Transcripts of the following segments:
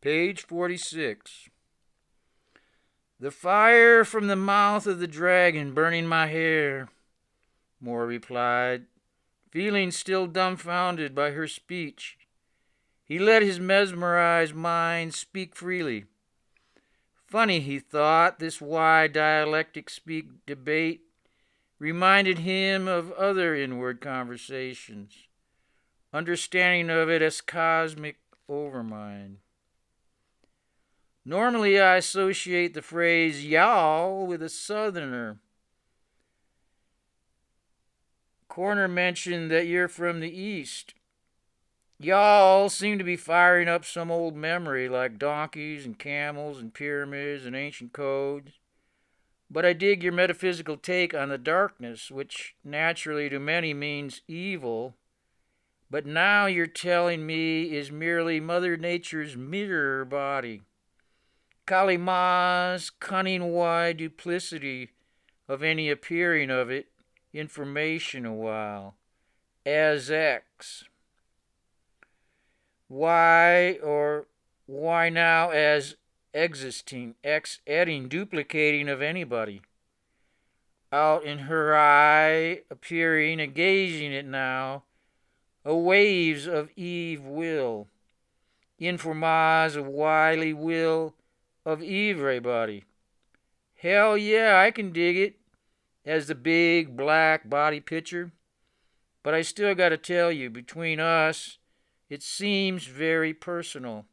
Page 46. The fire from the mouth of the dragon burning my hair, Moore replied, feeling still dumbfounded by her speech. He let his mesmerized mind speak freely. Funny, he thought, this wide dialectic debate reminded him of other inward conversations, understanding of it as cosmic overmind. Normally, I associate the phrase y'all with a southerner. Corner mentioned that you're from the east. Y'all seem to be firing up some old memory like donkeys and camels and pyramids and ancient codes. But I dig your metaphysical take on the darkness, which naturally to many means evil, but now you're telling me is merely Mother Nature's mirror body. Kali Ma's cunning wide duplicity of any appearing of it, information a while, as X. Why or why now as existing, X adding, duplicating of anybody. Out in her eye, appearing and gazing it now, a waves of Eve will, informa's of wily will of everybody. Hell yeah, I can dig it as the big black body picture. But I still gotta tell you, between us, it seems very personal.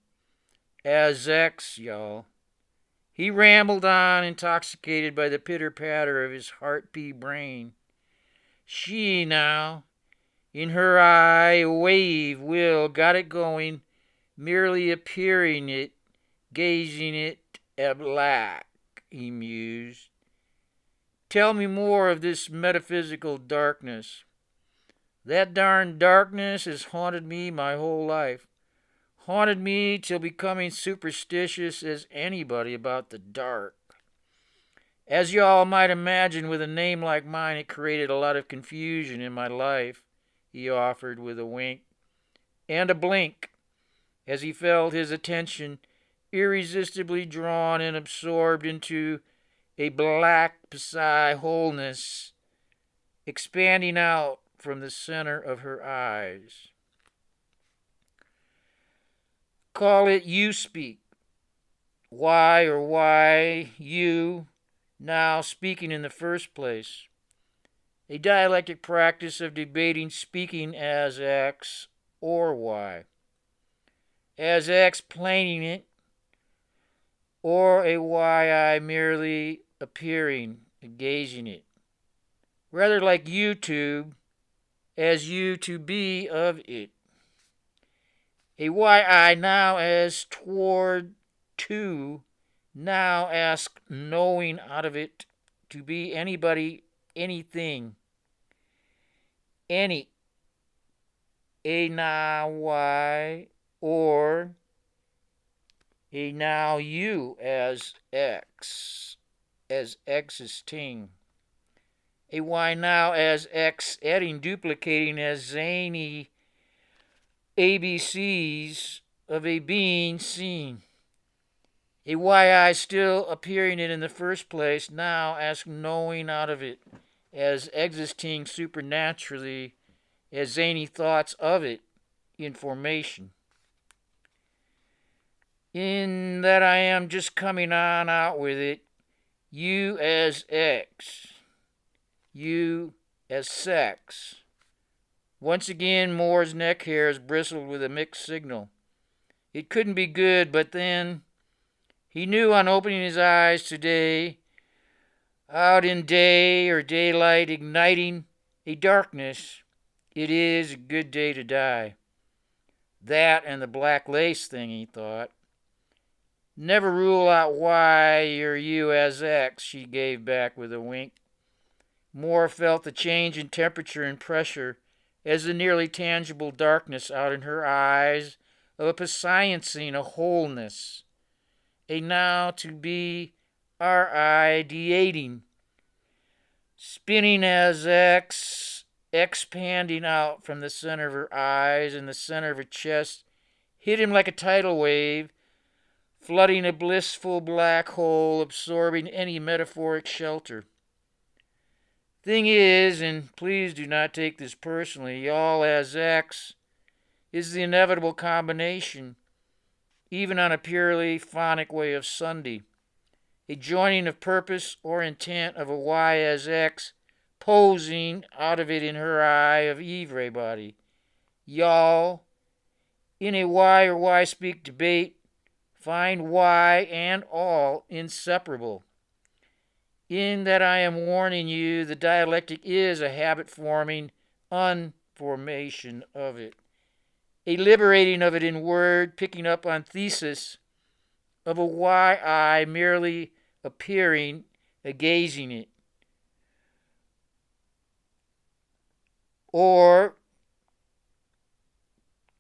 As X, y'all. He rambled on, intoxicated by the pitter-patter of his heart-beat brain. She now, in her eye, a wave, will, got it going, merely appearing it, gazing it, a black, he mused. Tell me more of this metaphysical darkness. That darn darkness has haunted me my whole life. Haunted me till becoming superstitious as anybody about the dark. As y'all might imagine, with a name like mine, it created a lot of confusion in my life, he offered with a wink and a blink as he felt his attention irresistibly drawn and absorbed into a black psi wholeness expanding out from the center of her eyes. Call it you speak. Why or why you now speaking in the first place. A dialectic practice of debating speaking as X or Y. As X planing it, or a YI merely appearing, gazing it. Rather like YouTube, as you to be of it. A YI now as toward to, now ask knowing out of it to be anybody, anything. Any. A now Y or a now you as X, as existing. A Y now as X adding, duplicating as zany ABCs of a being seen. A YI still appearing it in the first place, now ask knowing out of it as existing supernaturally as zany thoughts of it in formation. In that I am just coming on out with it, you as X, you as sex. Once again, Moore's neck hairs bristled with a mixed signal. It couldn't be good, but then he knew on opening his eyes today, out in day or daylight, igniting a darkness, it is a good day to die. That and the black lace thing, he thought. Never rule out why you're you as X, she gave back with a wink. Moore felt the change in temperature and pressure as the nearly tangible darkness out in her eyes of a presciencing, a wholeness, a now to be R-I-D-ating, spinning as X, expanding out from the center of her eyes and the center of her chest, hit him like a tidal wave, flooding a blissful black hole, absorbing any metaphoric shelter. Thing is, and please do not take this personally, y'all as X is the inevitable combination, even on a purely phonic way of Sunday, a joining of purpose or intent of a Y as X posing out of it in her eye of Ivre body. Y'all, in a why or why speak debate, find why and all inseparable. In that I am warning you, the dialectic is a habit forming unformation of it, a liberating of it in word, picking up on thesis of a why I merely appearing, a gazing it, or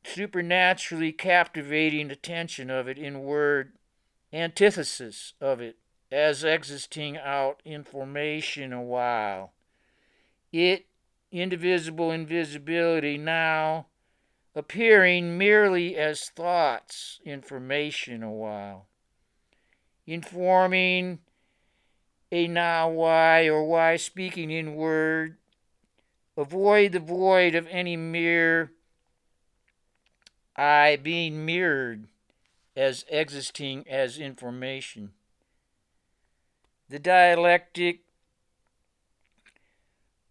supernaturally captivating attention of it in word, antithesis of it, as existing out in formation a while. It, indivisible invisibility, now appearing merely as thoughts, information a while. Informing a now why or why speaking in word, avoid the void of any mere I being mirrored as existing as information. The dialectic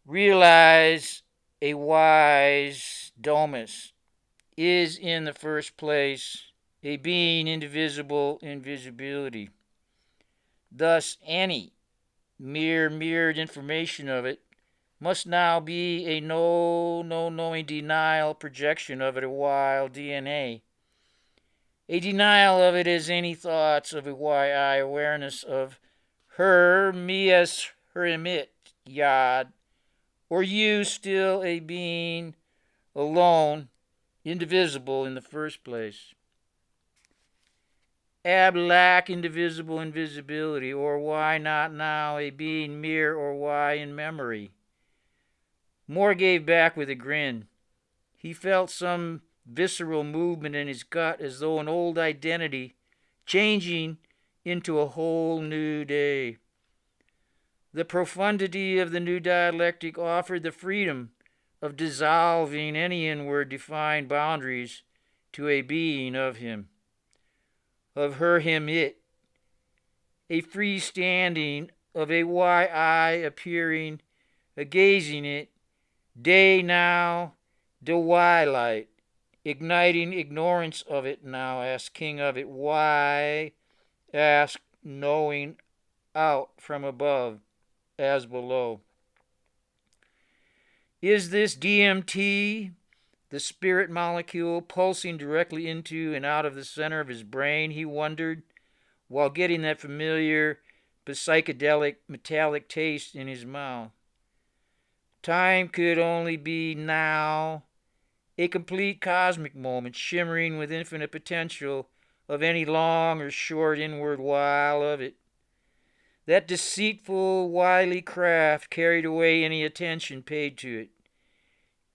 realize a wise domus is in the first place a being indivisible invisibility. Thus any mere mirrored information of it must now be a no knowing denial projection of it a while DNA. A denial of it as any thoughts of a YI awareness of her, me as her emit, yad, or you still a being alone, indivisible in the first place. Ab lack indivisible invisibility, or why not now a being mere or why in memory? Moore gave back with a grin. He felt some visceral movement in his gut as though an old identity changing into a whole new day. The profundity of the new dialectic offered the freedom of dissolving any inward defined boundaries to a being of him, of her, him, it, a freestanding of a why I appearing, a gazing it, day now, the why light, igniting ignorance of it now, ask king of it, why, ask knowing out from above as below. Is this DMT, the spirit molecule, pulsing directly into and out of the center of his brain, he wondered, while getting that familiar but psychedelic metallic taste in his mouth. Time could only be now, a complete cosmic moment shimmering with infinite potential of any long or short inward while of it. That deceitful, wily craft carried away any attention paid to it,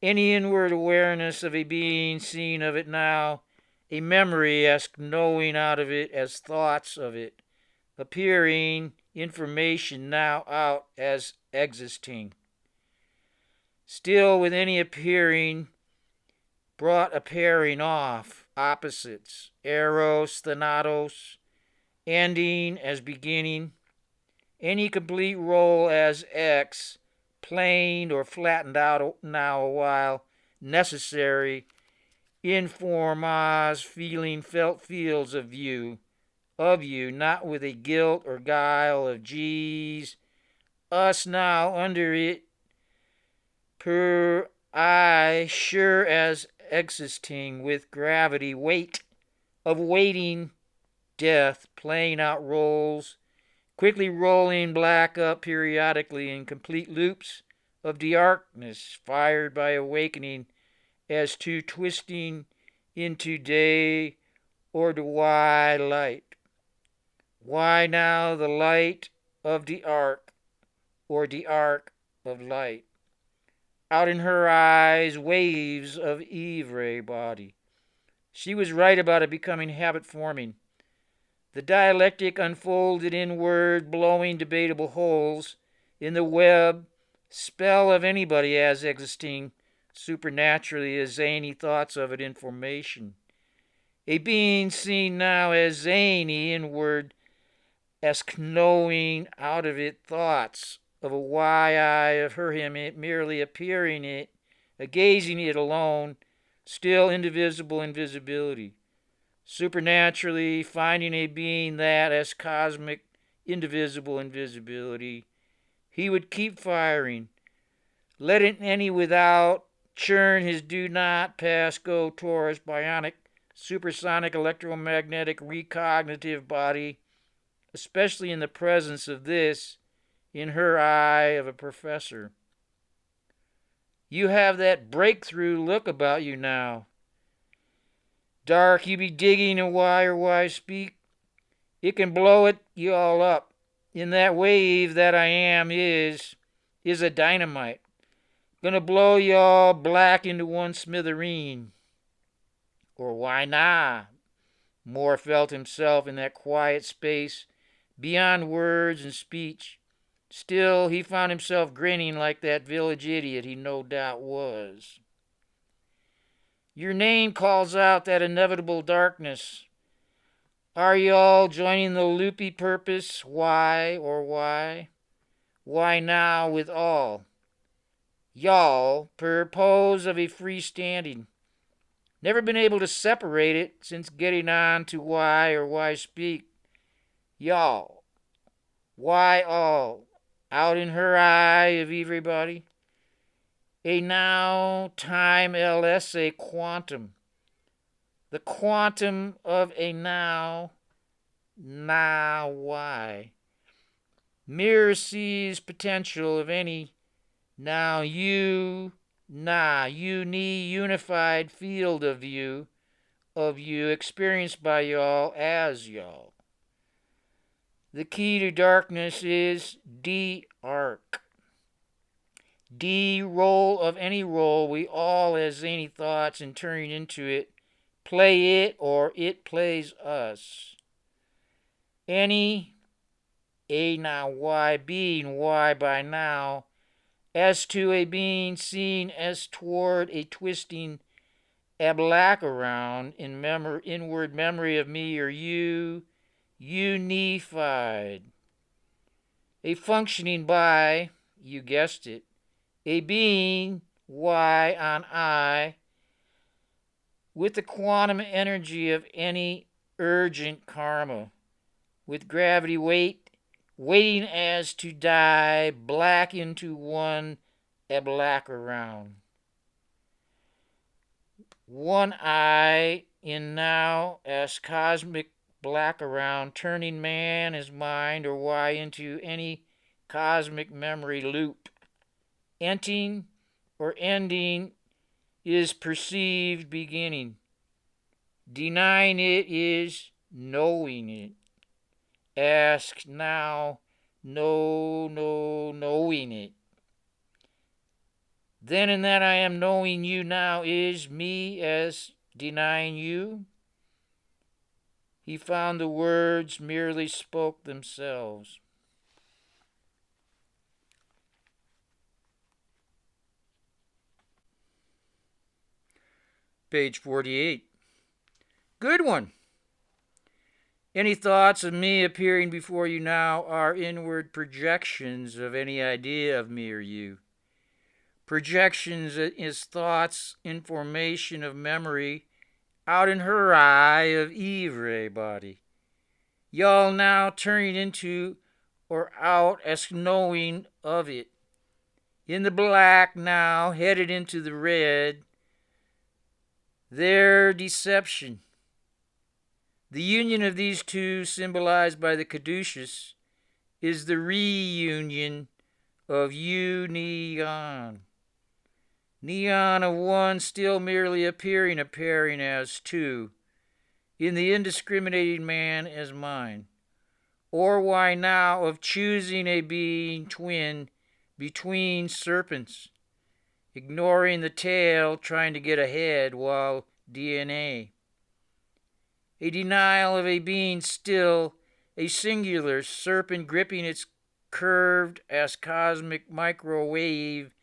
any inward awareness of a being seen of it now, a memory as knowing out of it as thoughts of it, appearing information now out as existing. Still with any appearing brought a pairing off, opposites, eros, thanatos, ending as beginning, any complete role as X, planed or flattened out now a while, necessary, in form as feeling felt fields of you, not with a guilt or guile of geez, us now under it, per I sure as existing with gravity, weight of waiting death, playing out roles, quickly rolling black up periodically in complete loops of darkness, fired by awakening as to twisting into day or the why light. Why now the light of the arc, or the arc of light? Out in her eyes, waves of Ivre body. She was right about it becoming habit forming. The dialectic unfolded inward, blowing debatable holes in the web spell of anybody as existing supernaturally as zany thoughts of it in formation. A being seen now as zany inward, as knowing out of it thoughts of a why I of her him it merely appearing it, a gazing it alone, still indivisible invisibility. Supernaturally finding a being that as cosmic indivisible invisibility, he would keep firing, let it any without churn his do not pass go Taurus bionic supersonic electromagnetic recognitive body, especially in the presence of this, in her eye of a professor. You have that breakthrough look about you now. Dark, you be digging a why or why speak. It can blow it you all up. In that wave that I am is a dynamite. Gonna blow y'all black into one smithereen. Or why nah? Moore felt himself in that quiet space beyond words and speech. Still, he found himself grinning like that village idiot he no doubt was. Your name calls out that inevitable darkness. Are y'all joining the loopy purpose? Why or why? Why now with all? Y'all, purpose of a freestanding. Never been able to separate it since getting on to why or why speak. Y'all. Why all? Out in her eye of everybody? A now time ls a quantum. The quantum of a now why. Mirror sees potential of any now you uni unified field of you experienced by y'all as y'all. The key to darkness is D-arc. D role of any role we all as zany thoughts in turning into it play it or it plays us. Any a now why being why by now as to a being seen as toward a twisting ablack around in inward memory of me or you unified. A functioning by, you guessed it, a being Y on I with the quantum energy of any urgent karma, with gravity waiting as to die black into one a black around. One eye in now as cosmic black around, turning man as mind or why into any cosmic memory loop. Ending or ending is perceived beginning. Denying it is knowing it. Ask now, knowing it. Then in that I am knowing you now is me as denying you. He found the words merely spoke themselves. Page 48. Good one. Any thoughts of me appearing before you now are inward projections of any idea of me or you. Projections is thoughts, information of memory out in her eye of everybody. Y'all now turning into or out as knowing of it. In the black now, headed into the red, their deception. The union of these two, symbolized by the caduceus, is the reunion of you neon. Neon of one still merely appearing as two, in the indiscriminating man as mine. Or why now of choosing a being twin between serpents, ignoring the tail, trying to get ahead while DNA. a denial of a being still, a singular serpent gripping its curved as cosmic microwave,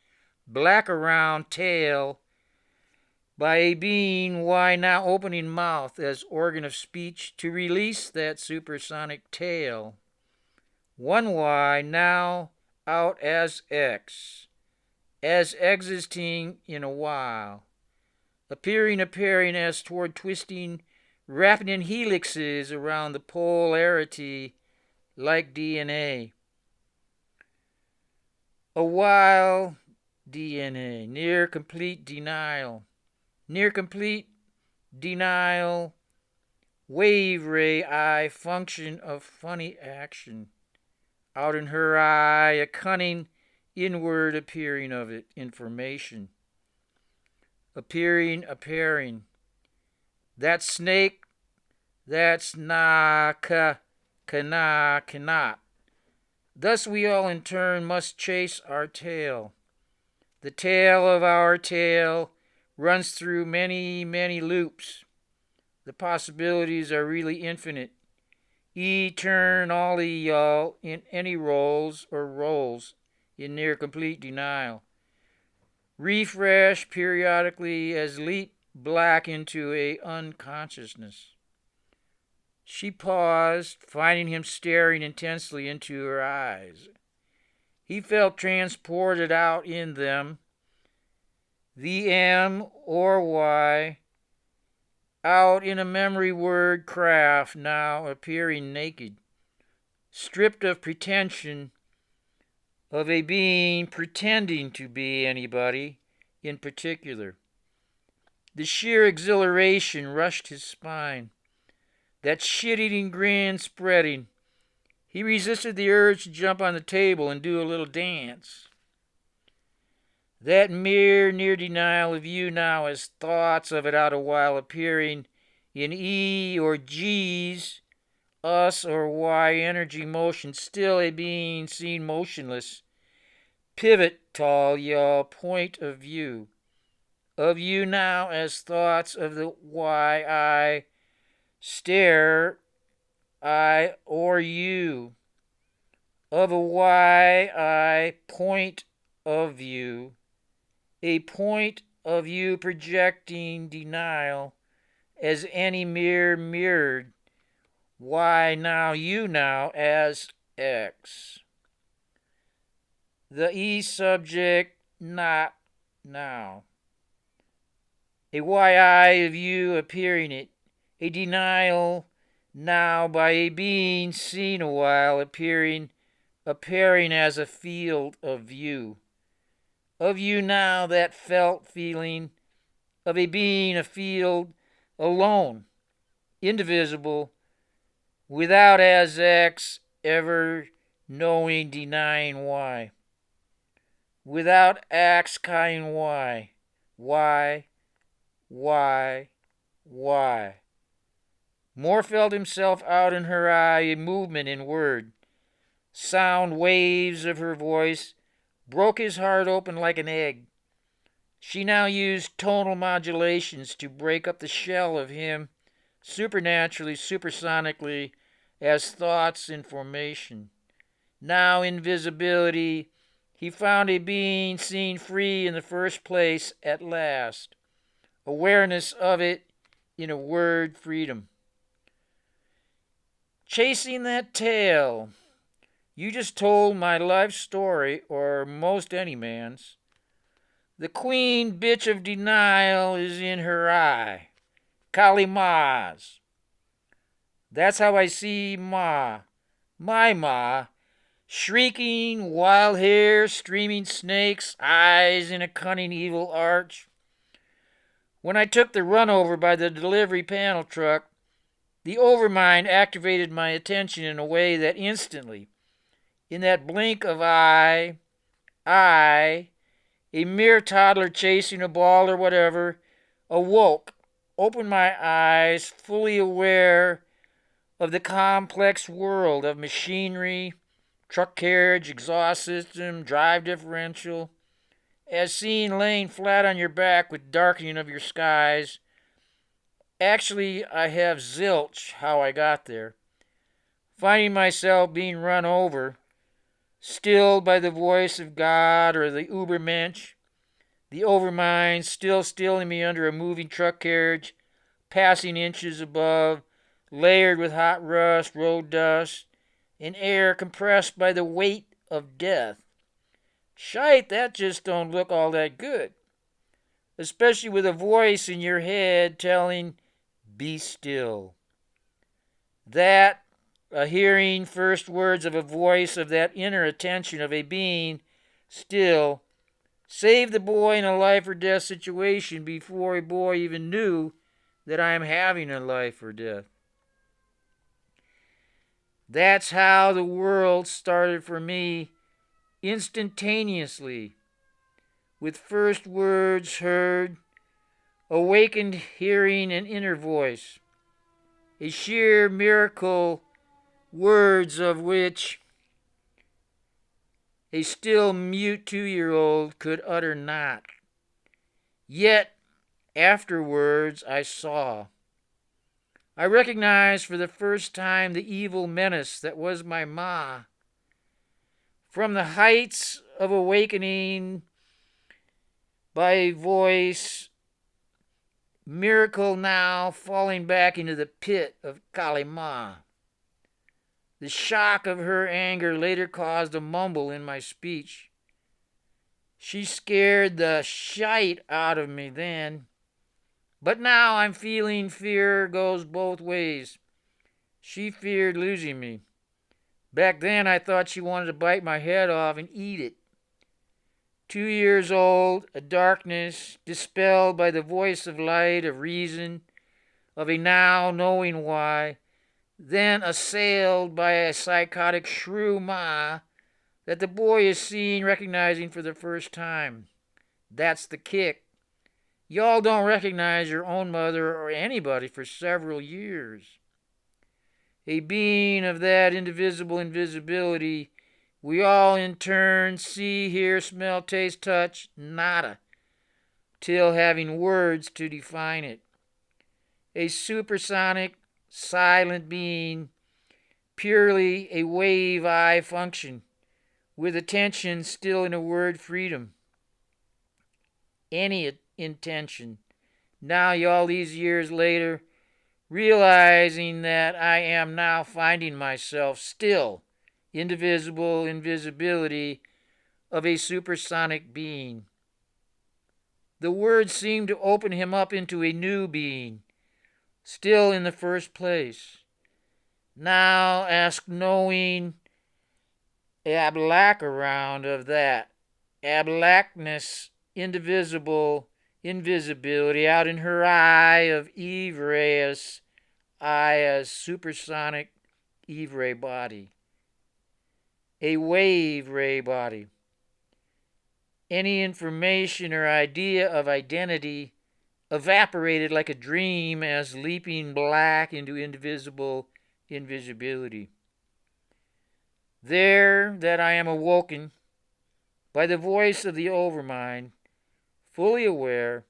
black around tail, by a being why now opening mouth as organ of speech to release that supersonic tail. One Y now out as X, as existing in a while, appearing as toward twisting, wrapping in helixes around the polarity like DNA. A while DNA, near complete denial, wave ray eye function of funny action. Out in her eye, a cunning inward appearing of it, information. Appearing. That snake, that's cannot. Thus we all in turn must chase our tail. The tail of our tail runs through many, many loops. The possibilities are really infinite. Eternally, y'all, in any roles in near complete denial. Refresh periodically as leap black into a unconsciousness. She paused, finding him staring intensely into her eyes. He felt transported out in them. The M or Y, out in a memory word craft now appearing naked, stripped of pretension, of a being pretending to be anybody in particular. The sheer exhilaration rushed his spine, that shit-eating grin spreading. He resisted the urge to jump on the table and do a little dance. That mere near denial of you now as thoughts of it out a while appearing in E or G's, us or Y energy motion, still a being seen motionless. Pivot, tall y'all, point of view. Of you now as thoughts of the Y I stare, I or you. Of a Y I point of view. A point of view projecting denial as any mirrored. Why now you now as X. The E subject not now. A Y-I of you appearing it. A denial now by a being seen a while appearing as a field of view. Of you now that felt feeling of a being a field alone, indivisible, without as X ever knowing denying why. Without acts kind why. Why? Moore felt himself out in her eye, a movement in word. Sound waves of her voice broke his heart open like an egg. She now used tonal modulations to break up the shell of him, supernaturally, supersonically, as thoughts in formation. Now invisibility, he found a being seen free in the first place at last. Awareness of it in a word, freedom. Chasing that tail. You just told my life story, or most any man's. The queen bitch of denial is in her eye. Kali Ma's. That's how I see Ma. My Ma. Shrieking, wild hair, streaming snakes, eyes in a cunning evil arch. When I took the run over by the delivery panel truck, the overmind activated my attention in a way that instantly, in that blink of eye, a mere toddler chasing a ball or whatever, awoke, opened my eyes, fully aware of the complex world of machinery, truck carriage, exhaust system, drive differential, as seen laying flat on your back with darkening of your skies, Actually, I have zilch how I got there. Finding myself being run over, stilled by the voice of God or the Ubermensch, the overmind still stilling me under a moving truck carriage, passing inches above, layered with hot rust, road dust, and air compressed by the weight of death. Shite, that just don't look all that good. Especially with a voice in your head telling, be still. That, a hearing first words of a voice of that inner attention of a being still, saved the boy in a life or death situation before a boy even knew that I am having a life or death. That's how the world started for me instantaneously, with first words heard, awakened hearing an inner voice, a sheer miracle, words of which a still mute 2-year-old could utter not. Yet, afterwards, I saw. I recognized for the first time the evil menace that was my ma. From the heights of awakening by a voice, miracle now falling back into the pit of Kali Ma. The shock of her anger later caused a mumble in my speech. She scared the shite out of me then. But now I'm feeling fear goes both ways. She feared losing me. Back then I thought she wanted to bite my head off and eat it. 2 years old, a darkness dispelled by the voice of light, of reason, of a now knowing why, then assailed by a psychotic shrew ma that the boy is seeing, recognizing for the first time. That's the kick. Y'all don't recognize your own mother or anybody for several years. A being of that indivisible invisibility, we all in turn see, hear, smell, taste, touch, nada, till having words to define it. A supersonic, silent being, purely a wave eye function, with attention still in a word freedom. Any intention. Now, y'all, these years later, realizing that I am now finding myself still indivisible invisibility of a supersonic being. The words seem to open him up into a new being, still in the first place. Now ask knowing ablack around of that. Ablackness, indivisible, invisibility out in her eye of Eve Reyes, eye as supersonic Eve Ray body. A wave ray body. Any information or idea of identity evaporated like a dream as leaping black into indivisible invisibility. There that I am awoken by the voice of the overmind, fully aware,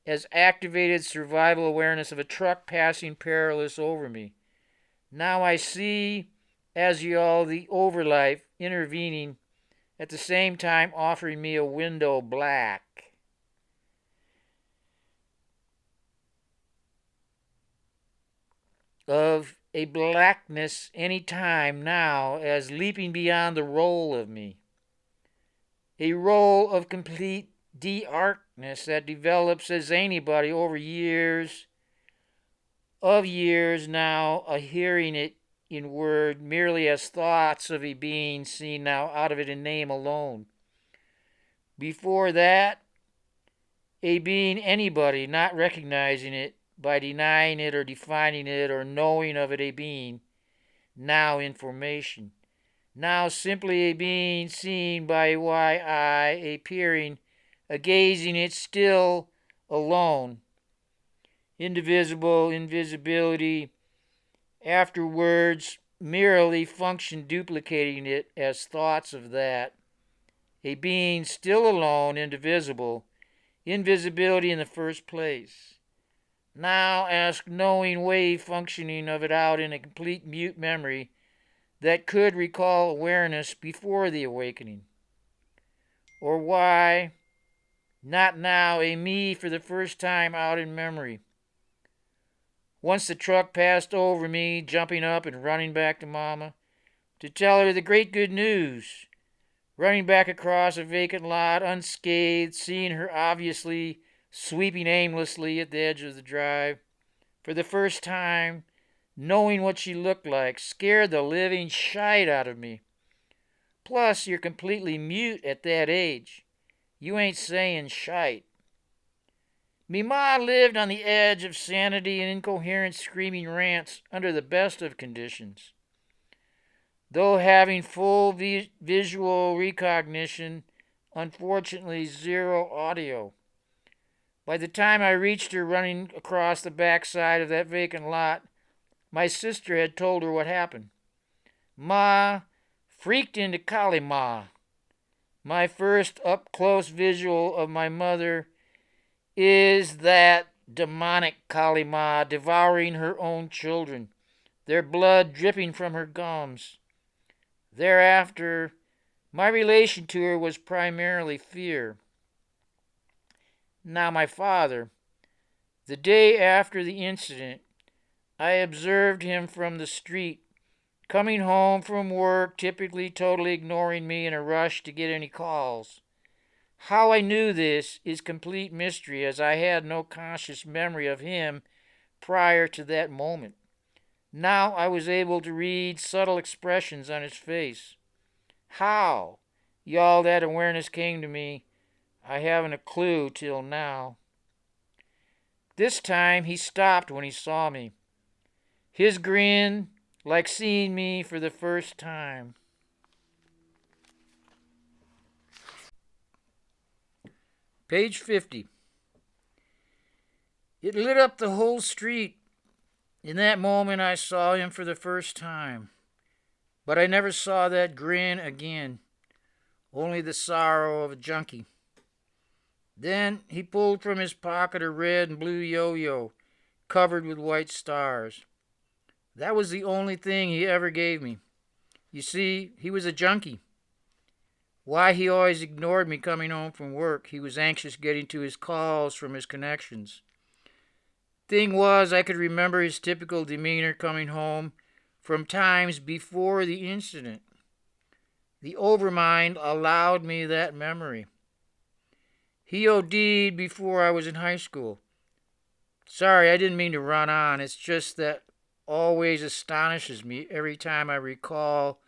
as activated survival awareness of a truck passing perilous over me. Now I see, as y'all, the overlife intervening, at the same time offering me a window black. Of a blackness any time now as leaping beyond the role of me. A role of complete de-arcness that develops as anybody over years of years now, a hearing it in word merely as thoughts of a being seen now out of it in name alone. Before that, a being anybody not recognizing it by denying it or defining it or knowing of it a being, now information. Now simply a being seen by a why eye, a peering, a gazing it still alone. Indivisible, invisibility, afterwards merely function duplicating it as thoughts of that. A being still alone, indivisible, invisibility in the first place. Now ask knowing wave functioning of it out in a complete mute memory that could recall awareness before the awakening. Or why not now a me for the first time out in memory? Once the truck passed over me, jumping up and running back to Mama to tell her the great good news. Running back across a vacant lot unscathed, seeing her obviously sweeping aimlessly at the edge of the drive. For the first time, knowing what she looked like, scared the living shite out of me. Plus, you're completely mute at that age. You ain't saying shite. Me ma lived on the edge of sanity and incoherent screaming rants under the best of conditions. Though having full visual recognition, unfortunately zero audio. By the time I reached her running across the backside of that vacant lot, my sister had told her what happened. Ma freaked into Kali Ma. My first up-close visual of my mother is that demonic Kali Ma devouring her own children, their blood dripping from her gums. Thereafter, my relation to her was primarily fear. Now, my father, the day after the incident, I observed him from the street, coming home from work, typically totally ignoring me in a rush to get any calls. How I knew this is complete mystery, as I had no conscious memory of him prior to that moment. Now I was able to read subtle expressions on his face. How, y'all, that awareness came to me, I haven't a clue till now. This time he stopped when he saw me. His grin, like seeing me for the first time. Page 50. It lit up the whole street. In that moment I saw him for the first time. But I never saw that grin again. Only the sorrow of a junkie. Then he pulled from his pocket a red and blue yo-yo covered with white stars. That was the only thing he ever gave me. You see, he was a junkie. Why he always ignored me coming home from work. He was anxious getting to his calls from his connections. Thing was, I could remember his typical demeanor coming home from times before the incident. The overmind allowed me that memory. He OD'd before I was in high school. Sorry, I didn't mean to run on. It's just that always astonishes me every time I recall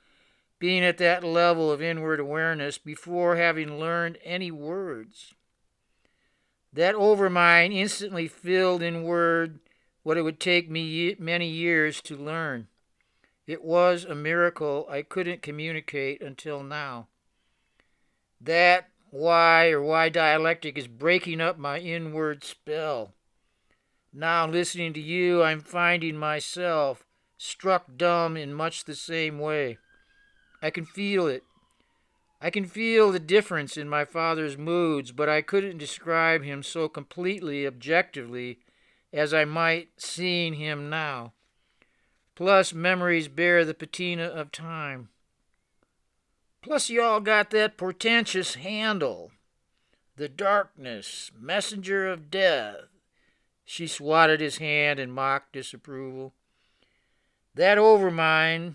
being at that level of inward awareness before having learned any words. That overmind instantly filled in word what it would take me many years to learn. It was a miracle I couldn't communicate until now. That why dialectic is breaking up my inward spell. Now, listening to you, I'm finding myself struck dumb in much the same way. I can feel it. I can feel the difference in my father's moods, but I couldn't describe him so completely objectively as I might seeing him now. Plus, memories bear the patina of time. Plus, you all got that portentous handle. The darkness, messenger of death. She swatted his hand in mock disapproval. That overmind,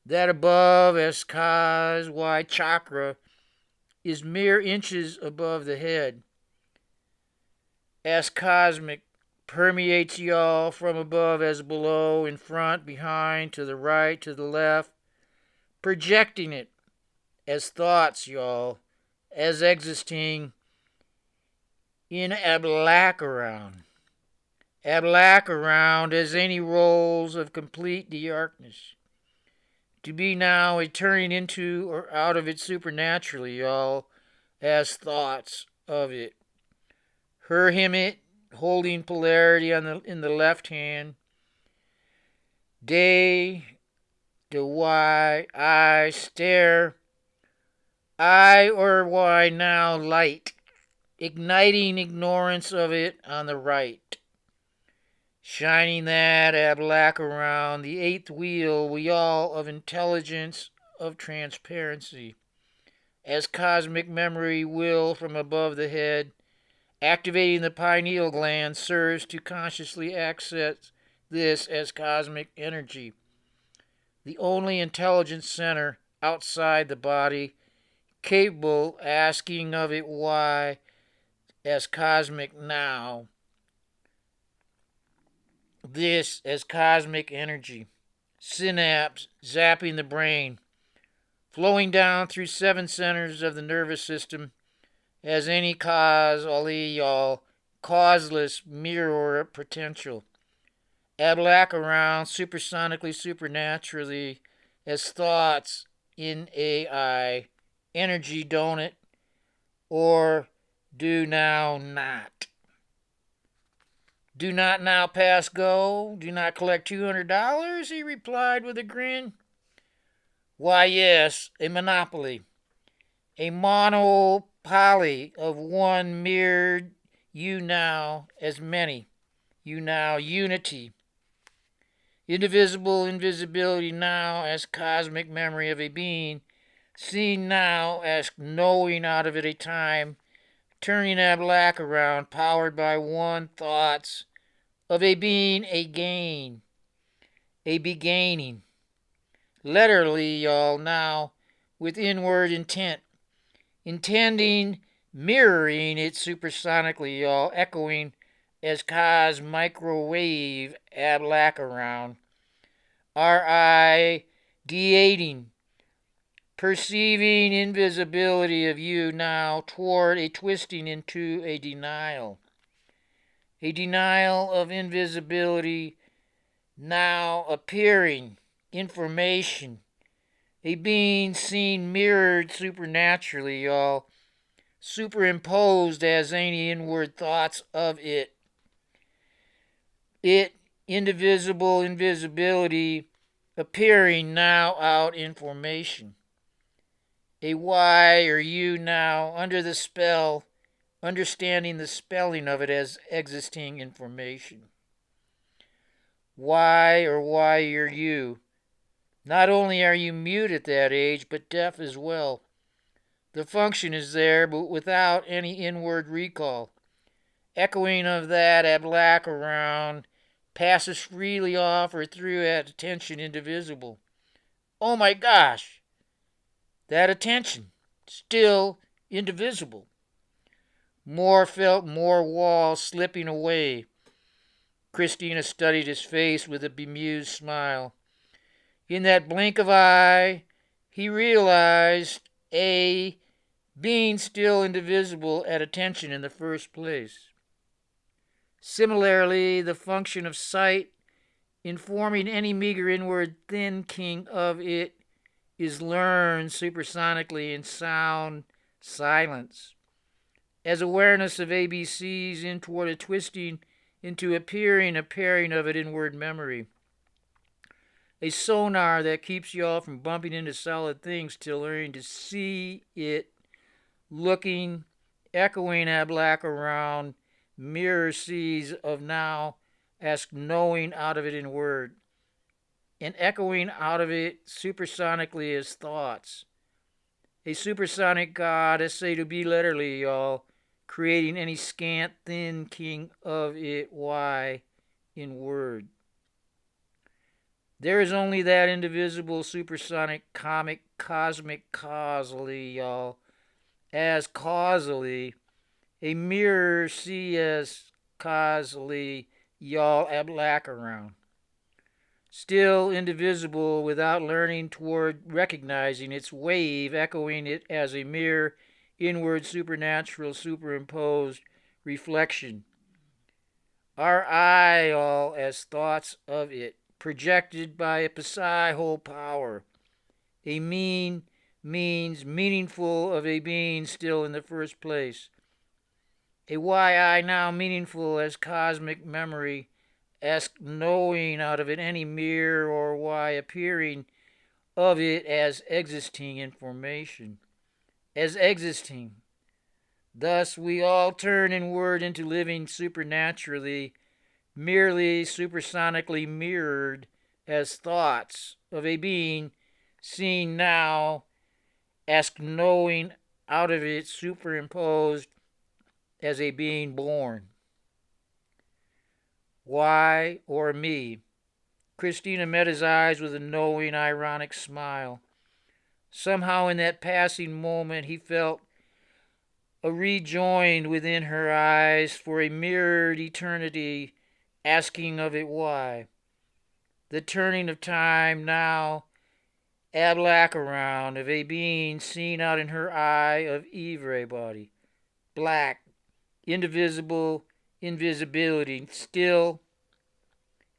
that above Eskaz Y chakra, is mere inches above the head. As cosmic permeates y'all from above as below, in front, behind, to the right, to the left, projecting it as thoughts, y'all, as existing in a black around. A black around as any rolls of complete darkness. To be now a turning into or out of it supernaturally, y'all, as thoughts of it. Her, him, it, holding polarity in the left hand. Day, the why, I, stare. I or why now light, igniting ignorance of it on the right. shining that black around the eighth wheel, we all of intelligence, of transparency, as cosmic memory will from above the head, activating the pineal gland serves to consciously access this as cosmic energy, the only intelligence center outside the body, capable asking of it why as cosmic now, this as cosmic energy, synapse zapping the brain, flowing down through seven centers of the nervous system as any causeless mirror potential. Ablac around supersonically, supernaturally as thoughts in AI, energy donut, or do now not. Do not now pass go, do not collect $200, he replied with a grin. Why, yes, a monopoly, a monopoly of one mirrored you now as many, you now unity. Indivisible invisibility now as cosmic memory of a being, seen now as knowing out of it a time, turning that black around, powered by one thoughts of a being, a gain, a begaining. Literally, y'all, now, with inward intent, intending, mirroring it supersonically, y'all, echoing as cos microwave ablac around. R-I-D-ating, perceiving invisibility of you now toward a twisting into a denial. A denial of invisibility now appearing, information, a being seen mirrored supernaturally, y'all, superimposed as any inward thoughts of it. It, indivisible invisibility, appearing now out information. A Y or U now under the spell, understanding the spelling of it as existing information. Why or why or you? Not only are you mute at that age, but deaf as well. The function is there, but without any inward recall. Echoing of that ablac around passes freely off or through at attention indivisible. Oh my gosh! That attention, still indivisible. More felt, more wall slipping away. Christina studied his face with a bemused smile. In that blink of eye, he realized a being still indivisible at attention in the first place. Similarly, the function of sight, informing any meager inward thinking of it, is learned supersonically in sound silence. As awareness of ABCs in toward a twisting into appearing, a pairing of it inward memory. A sonar that keeps you all from bumping into solid things till learning to see it, looking, echoing ablac around, mirror seas of now, ask knowing out of it in word, and echoing out of it supersonically as thoughts. A supersonic God, as say to be literally, y'all, creating any scant thinking of it, why, in word. There is only that indivisible, supersonic, cosmic causally, y'all, as causally, a mirror see as causally, y'all, ablac around. Still indivisible without learning toward recognizing its wave, echoing it as a mere inward supernatural superimposed reflection. Our eye all as thoughts of it, projected by a psi whole power. A means meaningful of a being still in the first place. A why now meaningful as cosmic memory, as knowing out of it any mere or why appearing of it as existing information. As existing. Thus we all turn inward into living supernaturally, merely supersonically mirrored as thoughts of a being seen now as knowing out of it superimposed as a being born. Why or me? Christina met his eyes with a knowing, ironic smile. Somehow, in that passing moment, he felt a rejoined within her eyes for a mirrored eternity, asking of it why. The turning of time now, black around, of a being seen out in her eye of everybody. Black, indivisible, invisibility. Still,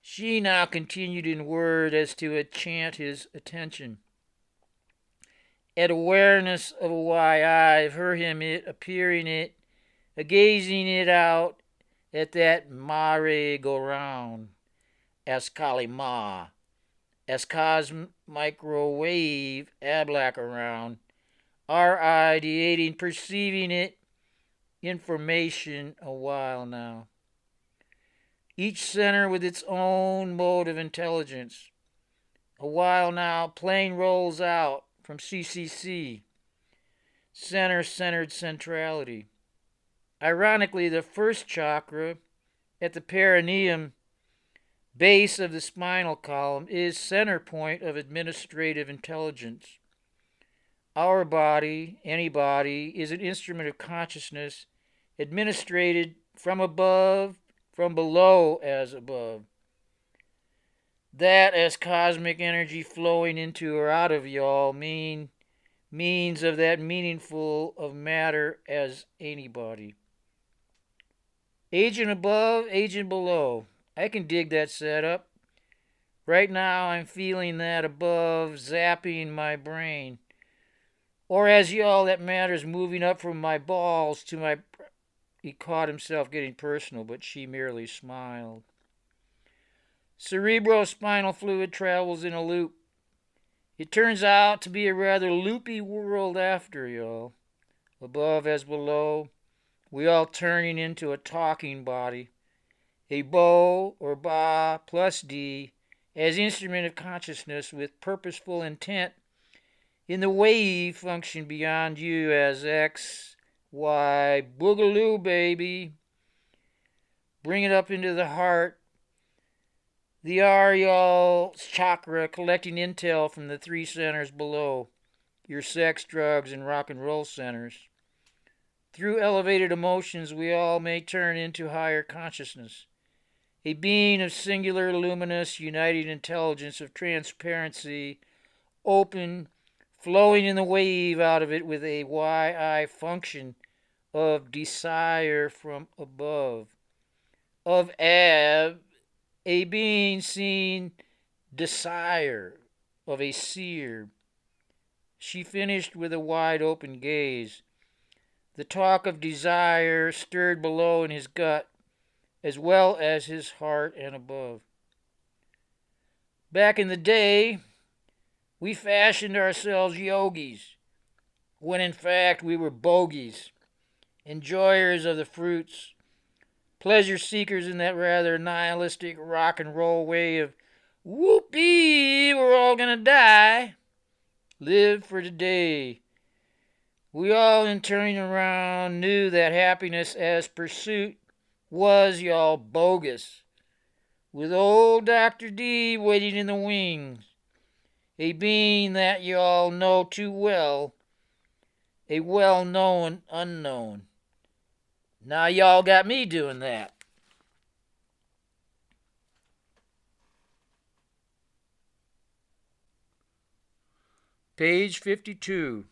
she now continued in word as to enchant his attention. At awareness of a why eye, of her him it, appearing it, a gazing it out at that mare go round, as Kali Ma, as cosmic microwave ablack around, our ideating, perceiving it, information a while now. Each center with its own mode of intelligence. A while now, plane rolls out from CCC, center-centered centrality. Ironically, the first chakra at the perineum base of the spinal column is center point of administrative intelligence. Our body, any body, is an instrument of consciousness administrated from above, from below as above. That as cosmic energy flowing into or out of y'all means of that meaningful of matter as anybody. Agent above, agent below. I can dig that setup. Right now I'm feeling that above zapping my brain. Or as y'all, that matter's moving up from my balls to my... He caught himself getting personal, but she merely smiled. Cerebrospinal fluid travels in a loop. It turns out to be a rather loopy world after y'all. Above as below, we all turning into a talking body. A bo or ba plus d as instrument of consciousness with purposeful intent in the wave function beyond you as x, y, boogaloo baby. Bring it up into the heart. The Aryal chakra collecting intel from the three centers below, your sex, drugs, and rock and roll centers. Through elevated emotions, we all may turn into higher consciousness, a being of singular, luminous, united intelligence of transparency, open, flowing in the wave out of it with a Y-I function of desire from above, of Ab, a being seen desire of a seer. She finished with a wide open gaze. The talk of desire stirred below in his gut, as well as his heart and above. Back in the day, we fashioned ourselves yogis, when in fact we were bogies, enjoyers of the fruits, pleasure seekers in that rather nihilistic rock and roll way of whoopee, we're all gonna die. Live for today. We all, in turning around, knew that happiness as pursuit was, y'all, bogus. With old Dr. D waiting in the wings, a being that y'all know too well, a well-known unknown. Now y'all got me doing that. Page 52.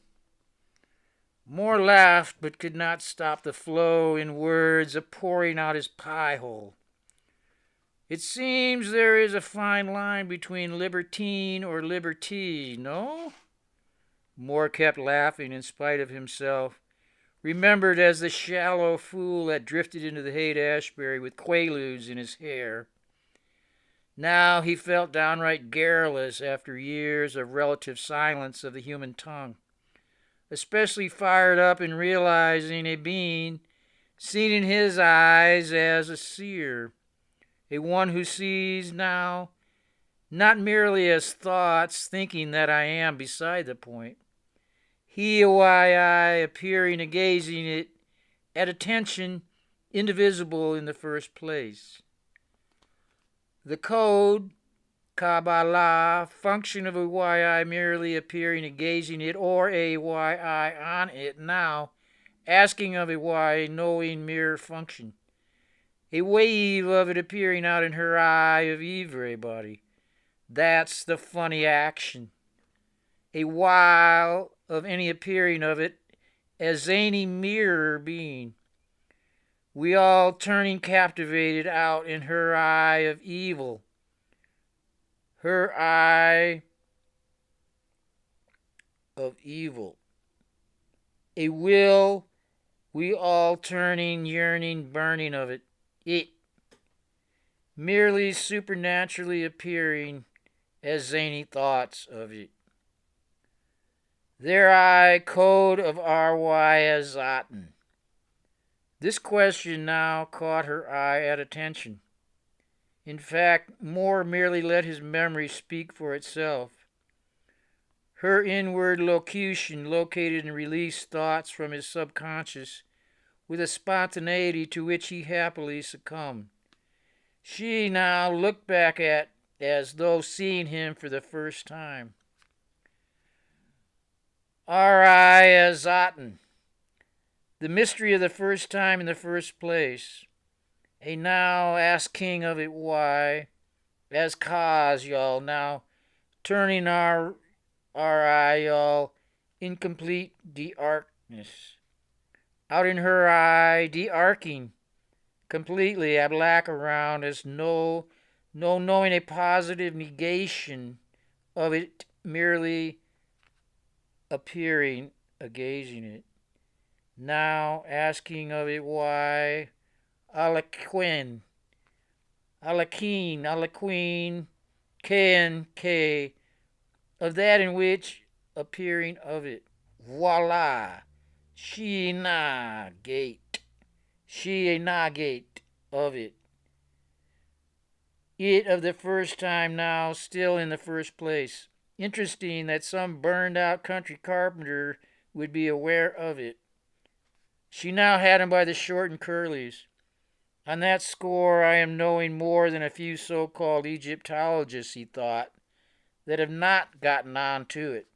Moore laughed, but could not stop the flow in words of pouring out his pie-hole. It seems there is a fine line between libertine or liberty, no? Moore kept laughing in spite of himself, remembered as the shallow fool that drifted into the Haight-Ashbury with quaaludes in his hair. Now he felt downright garrulous after years of relative silence of the human tongue, especially fired up in realizing a being seen in his eyes as a seer, a one who sees now not merely as thoughts thinking that I am beside the point. He a why I appearing and gazing it at attention indivisible in the first place. The code, Kabbalah, function of a why I merely appearing and gazing it, or a why I on it now, asking of a why knowing mere function. A wave of it appearing out in her eye of everybody. That's the funny action. A while of any appearing of it as zany mirror being. We all turning captivated out in her eye of evil. Her eye of evil. A will, we all turning, yearning, burning of it. It merely supernaturally appearing as zany thoughts of it. Their eye code of R.Y. as Zaten. This question now caught her eye at attention. In fact, more merely let his memory speak for itself. Her inward locution located and released thoughts from his subconscious with a spontaneity to which he happily succumbed. She now looked back at as though seeing him for the first time. R.I. as Zaten. The mystery of the first time in the first place. A now ask king of it why, as cause y'all now turning our eye y'all incomplete de-arcness. Out in her eye, de-arcing completely a black around as no knowing a positive negation of it merely appearing a gazing it. Now asking of it why, Alaquin, K, of that in which appearing of it. Voila! She a na gate of it. It of the first time now, still in the first place. Interesting that some burned out country carpenter would be aware of it. She now had him by the short and curlies. On that score, I am knowing more than a few so-called Egyptologists, he thought, that have not gotten on to it.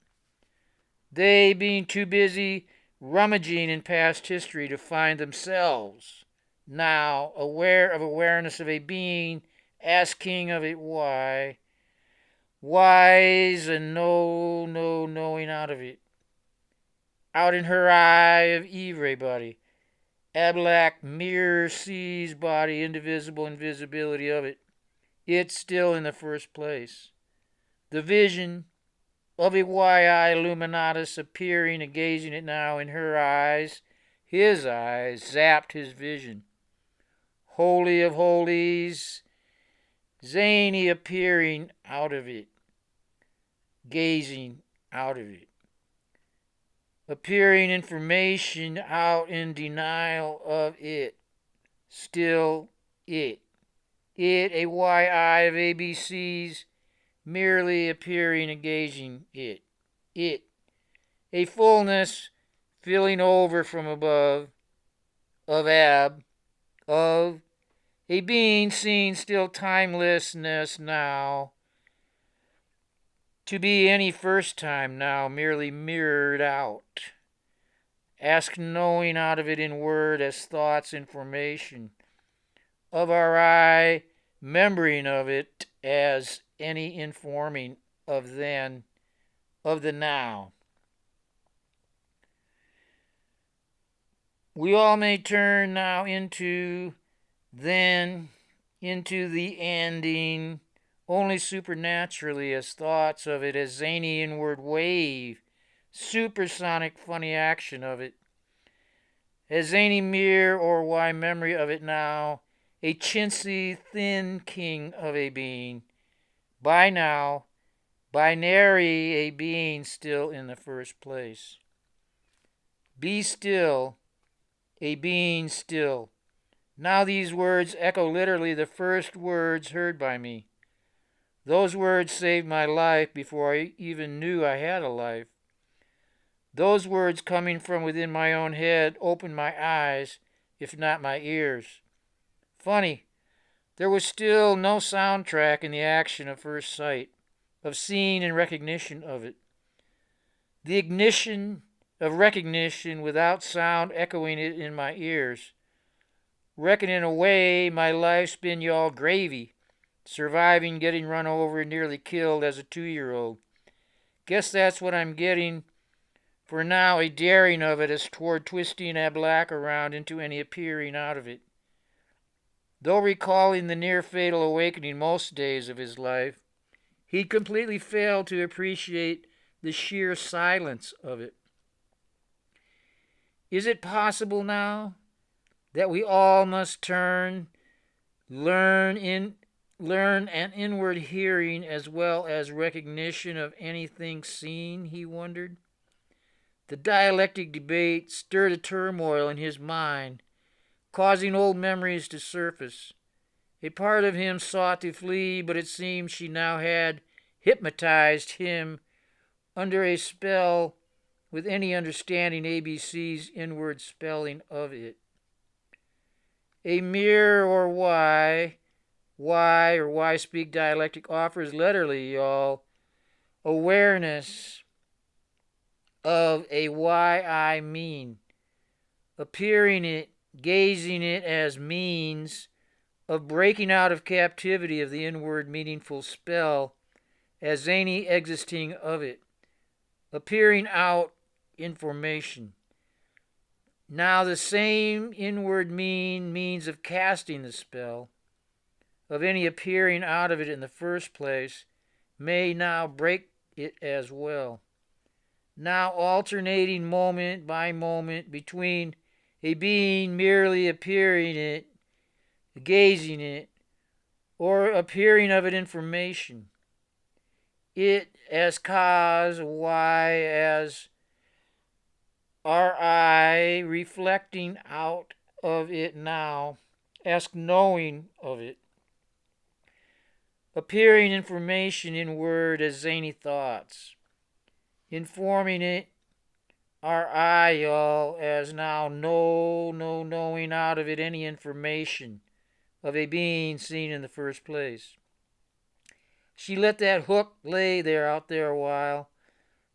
They being too busy rummaging in past history to find themselves now aware of awareness of a being asking of it why, wise and no knowing out of it. Out in her eye of everybody. Ablac mirror sees body, indivisible invisibility of it. It's still in the first place. The vision of a why-eye illuminatus appearing and gazing it now in her eyes, his eyes, zapped his vision. Holy of holies, zany appearing out of it, gazing out of it. Appearing information out in denial of it. Still it. It, a why-eye of ABCs, merely appearing and gazing it. It, a fullness filling over from above, of a being seen still timelessness now, to be any first time now merely mirrored out. Ask knowing out of it in word as thoughts information. Of our eye, membering of it as any informing of then, of the now. We all may turn now into then, into the ending, only supernaturally as thoughts of it as zany inward wave, supersonic funny action of it, as zany mere or why memory of it now, a chintzy thin king of a being, by now, binary a being still in the first place. Be still, a being still, Now these words echo literally the first words heard by me. Those words saved my life before I even knew I had a life. Those words coming from within my own head opened my eyes, if not my ears. Funny, there was still no soundtrack in the action of first sight, of seeing and recognition of it. The ignition of recognition without sound echoing it in my ears. Reckoning away my life's been y'all gravy, surviving getting run over and nearly killed as a 2-year-old. Guess that's what I'm getting for now, a daring of it as toward twisting a black around into any appearing out of it. Though recalling the near fatal awakening most days of his life, he'd completely failed to appreciate the sheer silence of it. Is it possible now that we all must learn an inward hearing as well as recognition of anything seen, he wondered. The dialectic debate stirred a turmoil in his mind, causing old memories to surface. A part of him sought to flee, but it seemed she now had hypnotized him under a spell with any understanding ABC's inward spelling of it. A mirror or why speak dialectic offers literally, y'all, awareness of a why I mean, appearing it, gazing it as means of breaking out of captivity of the inward meaningful spell as any existing of it, appearing out information. Now the same inward means of casting the spell, of any appearing out of it in the first place, may now break it as well. Now alternating moment by moment between a being merely appearing it, gazing it, or appearing of it information. It as cause, why as RI reflecting out of it now, ask knowing of it. Appearing information in word as zany thoughts. Informing it RI y'all as now no knowing out of it any information of a being seen in the first place. She let that hook lay there out there a while.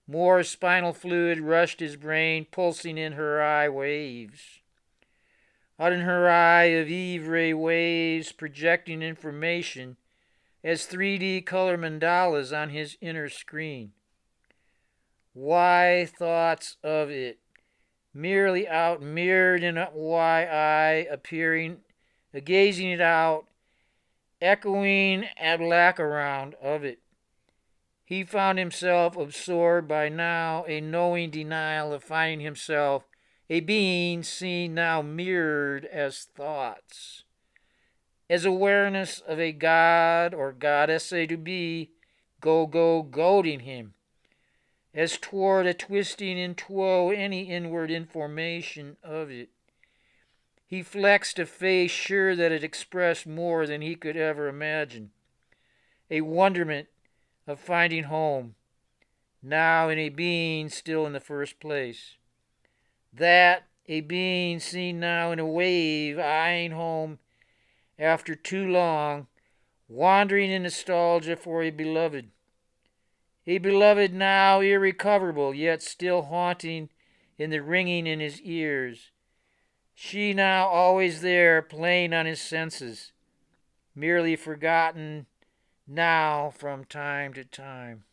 More spinal fluid rushed his brain, pulsing in her eye waves. Out in her eye of Eve ray waves, projecting information as 3D color mandalas on his inner screen. Why thoughts of it, merely out mirrored in why I appearing, gazing it out, echoing a black around of it. He found himself absorbed by now a knowing denial of finding himself a being seen now mirrored as thoughts, as awareness of a god or goddess to be goading him, as toward a twisting into any inward information of it. He flexed a face sure that it expressed more than he could ever imagine, a wonderment of finding home, now in a being still in the first place. That a being seen now in a wave, eyeing home after too long, wandering in nostalgia for a beloved now irrecoverable, yet still haunting in the ringing in his ears. She now always there, playing on his senses, merely forgotten now from time to time.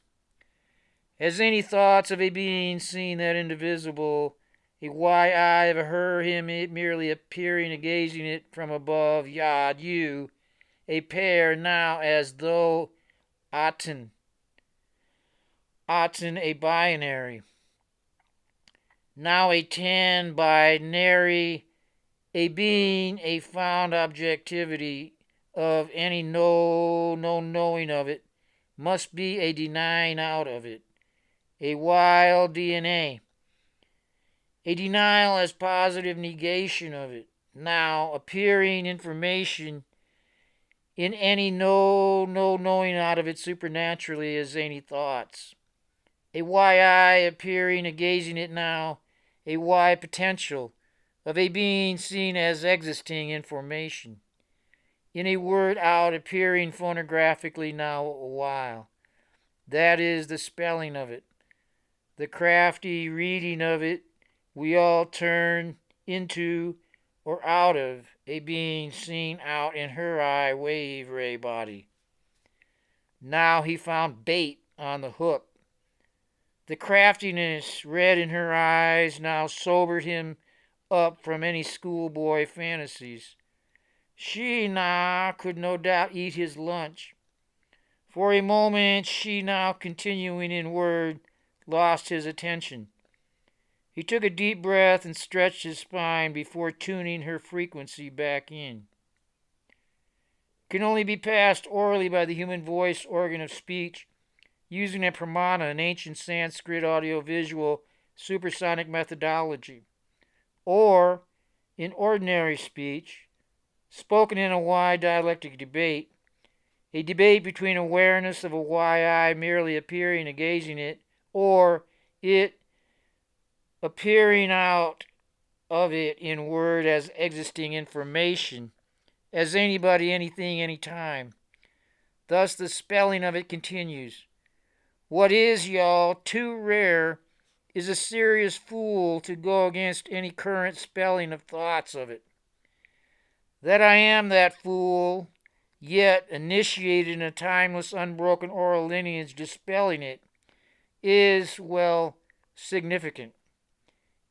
As any thoughts of a being seen that indivisible, a why eye of her him it merely appearing and gazing it from above, yod you, a pair now as though Aten a binary. Now a 10 binary, a being, a found objectivity of any no knowing of it, must be a denying out of it, a wild DNA, a denial as positive negation of it, now appearing information in any no knowing out of it supernaturally as any thoughts. A why appearing a gazing it now, a why potential of a being seen as existing information. In a word out appearing phonographically now a while. That is the spelling of it. The crafty reading of it we all turn into or out of a being seen out in her eye wave ray body. Now he found bait on the hook. The craftiness read in her eyes now sobered him up from any schoolboy fantasies. She now could no doubt eat his lunch. For a moment she now continuing in word lost his attention. He took a deep breath and stretched his spine before tuning her frequency back in. Can only be passed orally by the human voice organ of speech, using a pramana, an ancient Sanskrit audiovisual supersonic methodology, or in ordinary speech, spoken in a wide dialectic debate, a debate between awareness of a why merely appearing and gazing it, or it appearing out of it in word as existing information, as anybody, anything, anytime. Thus the spelling of it continues. What is, y'all, too rare is a serious fool to go against any current spelling of thoughts of it. That I am that fool, yet initiated in a timeless, unbroken oral lineage dispelling it, is, well, significant,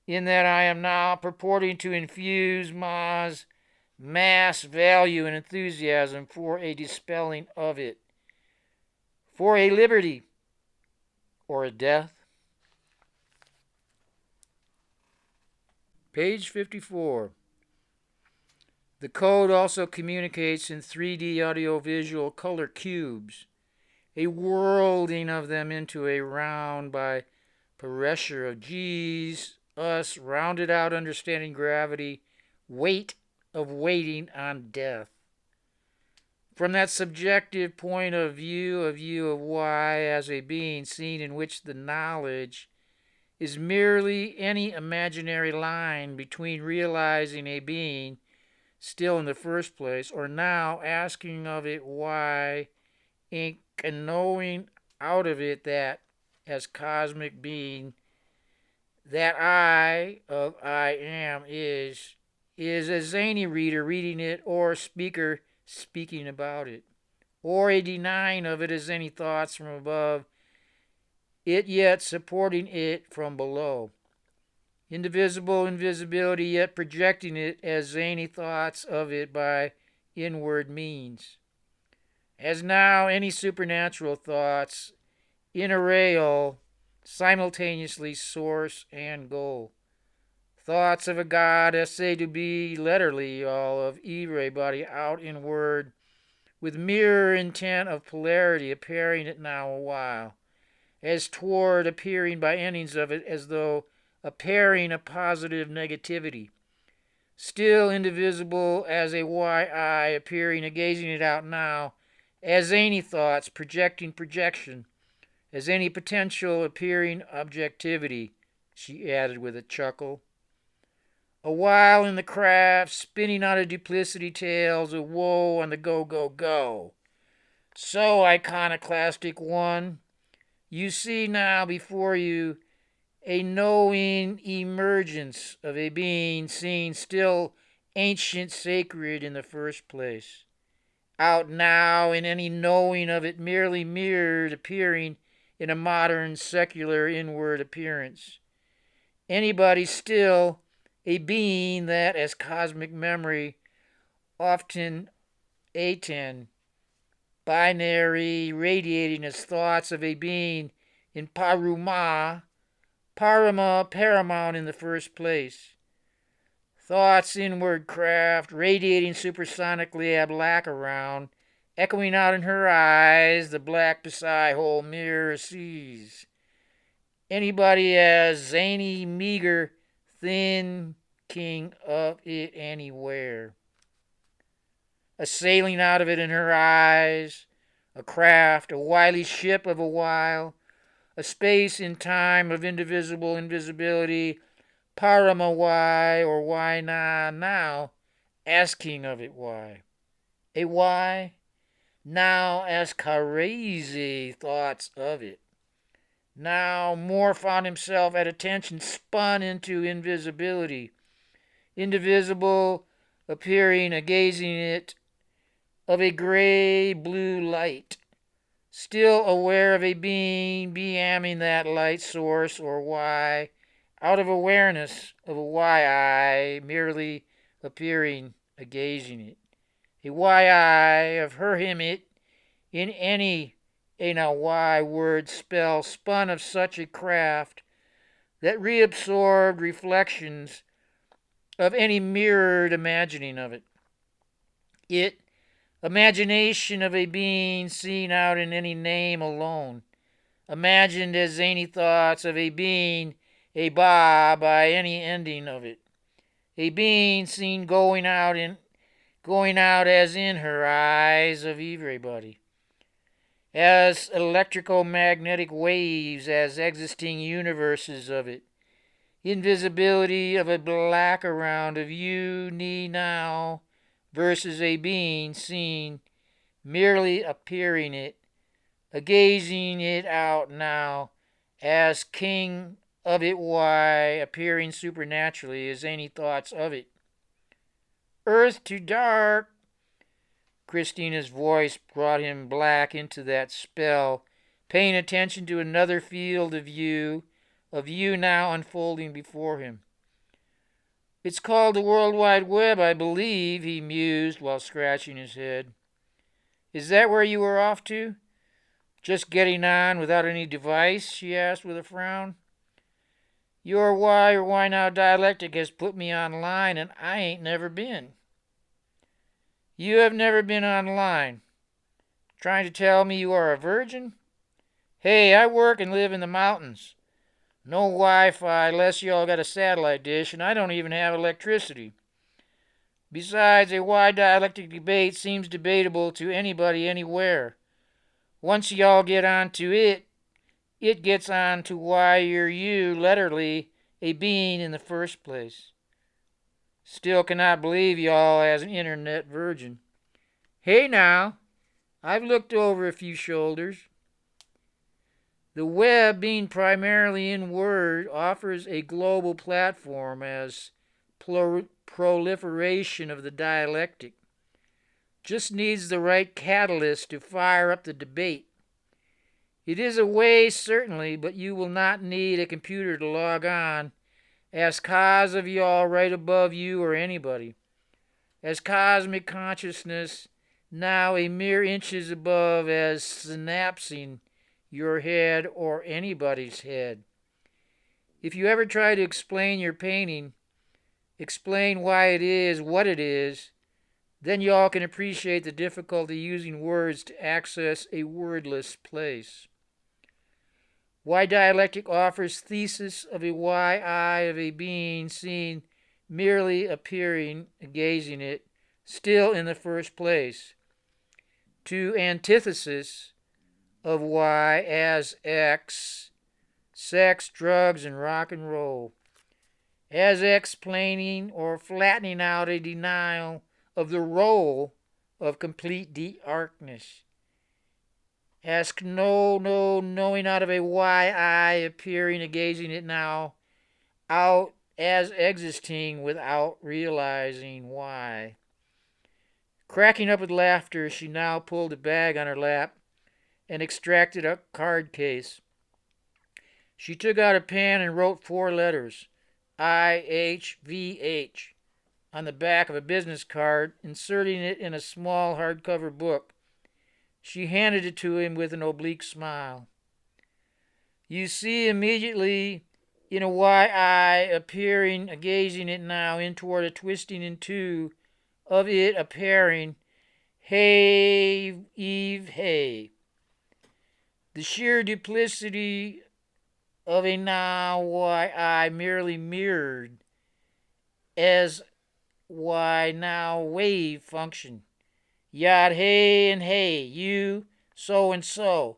in that I am now purporting to infuse Ma's mass value and enthusiasm for a dispelling of it, for a liberty or a death. Page 54. The code also communicates in 3D audiovisual color cubes, a worlding of them into a round by pressure of G's, us, rounded out understanding gravity, weight of waiting on death. From that subjective point of view of why as a being seen in which the knowledge is merely any imaginary line between realizing a being still in the first place, or now asking of it why, and knowing out of it that as cosmic being, that I of I am is as any reader reading it or speaker speaking about it, or a denying of it as any thoughts from above, it yet supporting it from below. Indivisible invisibility, yet projecting it as zany thoughts of it by inward means. As now any supernatural thoughts in arrayal, simultaneously source and goal. Thoughts of a God essay to be letterly all of E-ray body out in word, with mirror intent of polarity appearing it now a while, as toward appearing by endings of it as though appearing a positive negativity, still indivisible as a why appearing a gazing it out now, as any thoughts projecting projection, as any potential appearing objectivity, she added with a chuckle. A while in the craft, spinning out of duplicity tales of woe on the go, go, go. So, iconoclastic one, you see now before you a knowing emergence of a being seen still ancient sacred in the first place, out now in any knowing of it merely mirrored appearing in a modern secular inward appearance. Anybody still a being that as cosmic memory often aten, binary radiating as thoughts of a being in parama paramount in the first place. Thoughts inward craft, radiating supersonically a black around, echoing out in her eyes, the black beside whole mirror sees. Anybody as zany, meager, thin, asking of it anywhere. A sailing out of it in her eyes, a craft, a wily ship of a while, a space in time of indivisible invisibility, parama why or why not now, asking of it why. A why? Now as crazy thoughts of it. Now more found himself at attention spun into invisibility, indivisible, appearing, a gazing it, of a gray blue light, still aware of a being beaming that light source or why, out of awareness of a why I, merely appearing, a gazing it, a why I, of her him it, in any a now why word spell spun of such a craft that reabsorbed reflections of any mirrored imagining of it. It, imagination of a being seen out in any name alone, imagined as zany thoughts of a being, a by any ending of it, a being seen going out as in her eyes of everybody, as electrico-magnetic waves, as existing universes of it, invisibility of a black around of you, me now, versus a being seen, merely appearing it, a gazing it out now, as king of it why, appearing supernaturally as any thoughts of it. Earth to dark, Christina's voice brought him black into that spell, paying attention to another field of you now unfolding before him. It's called the World Wide Web, I believe, he mused while scratching his head. Is that where you were off to? Just getting on without any device? She asked with a frown. Your why or why now dialectic has put me online, and I ain't never been. You have never been online? Trying to tell me you are a virgin? Hey, I work and live in the mountains. No Wi-Fi unless you all got a satellite dish, and I don't even have electricity. Besides, a why dialectic debate seems debatable to anybody anywhere. Once y'all get onto it, it gets on to why you're you, literally, a being in the first place. Still cannot believe y'all as an internet virgin. Hey now, I've looked over a few shoulders. The web, being primarily in Word, offers a global platform as proliferation of the dialectic. Just needs the right catalyst to fire up the debate. It is a way, certainly, but you will not need a computer to log on, as cause of y'all right above you or anybody. As cosmic consciousness, now a mere inches above, as synapsing your head or anybody's head. If you ever try to explain your painting, explain why it is what it is, then y'all can appreciate the difficulty using words to access a wordless place. Why dialectic offers thesis of a why I of a being seen merely appearing, gazing it, still in the first place, to antithesis of why as X, sex, drugs, and rock and roll, as explaining or flattening out a denial of the role of complete darkness, as knowing out of a why I appearing and gazing it now, out as existing without realizing why. Cracking up with laughter, she now pulled a bag on her lap and extracted a card case. She took out a pen and wrote 4 letters, IHVH, on the back of a business card, inserting it in a small hardcover book. She handed it to him with an oblique smile. You see immediately in a why I appearing, gazing it now in toward a twisting in two of it appearing, hey, Eve, hey. The sheer duplicity of a now why I merely mirrored as why now wave function. Yod hey and hey, you, so and so.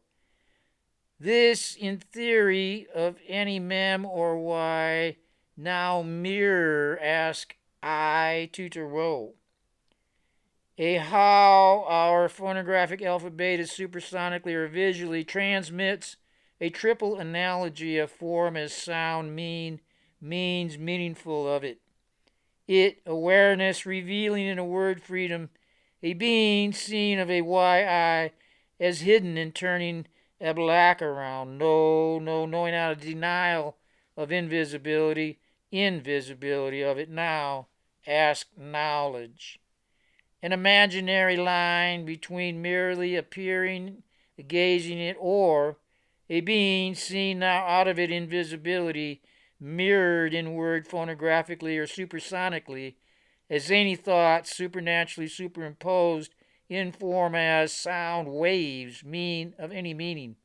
This, in theory, of any mem or y, now mirror ask I to ro. A how our phonographic alphabet is supersonically or visually transmits a triple analogy of form as sound means meaningful of it. It, awareness, revealing in a word freedom, a being seen of a yi as hidden and turning a black around. No, knowing out of denial of invisibility of it now. Ask knowledge. An imaginary line between merely appearing, gazing it, or a being seen now out of it invisibility, mirrored in word phonographically or supersonically, as zany thoughts supernaturally superimposed in form as sound waves mean of any meaning.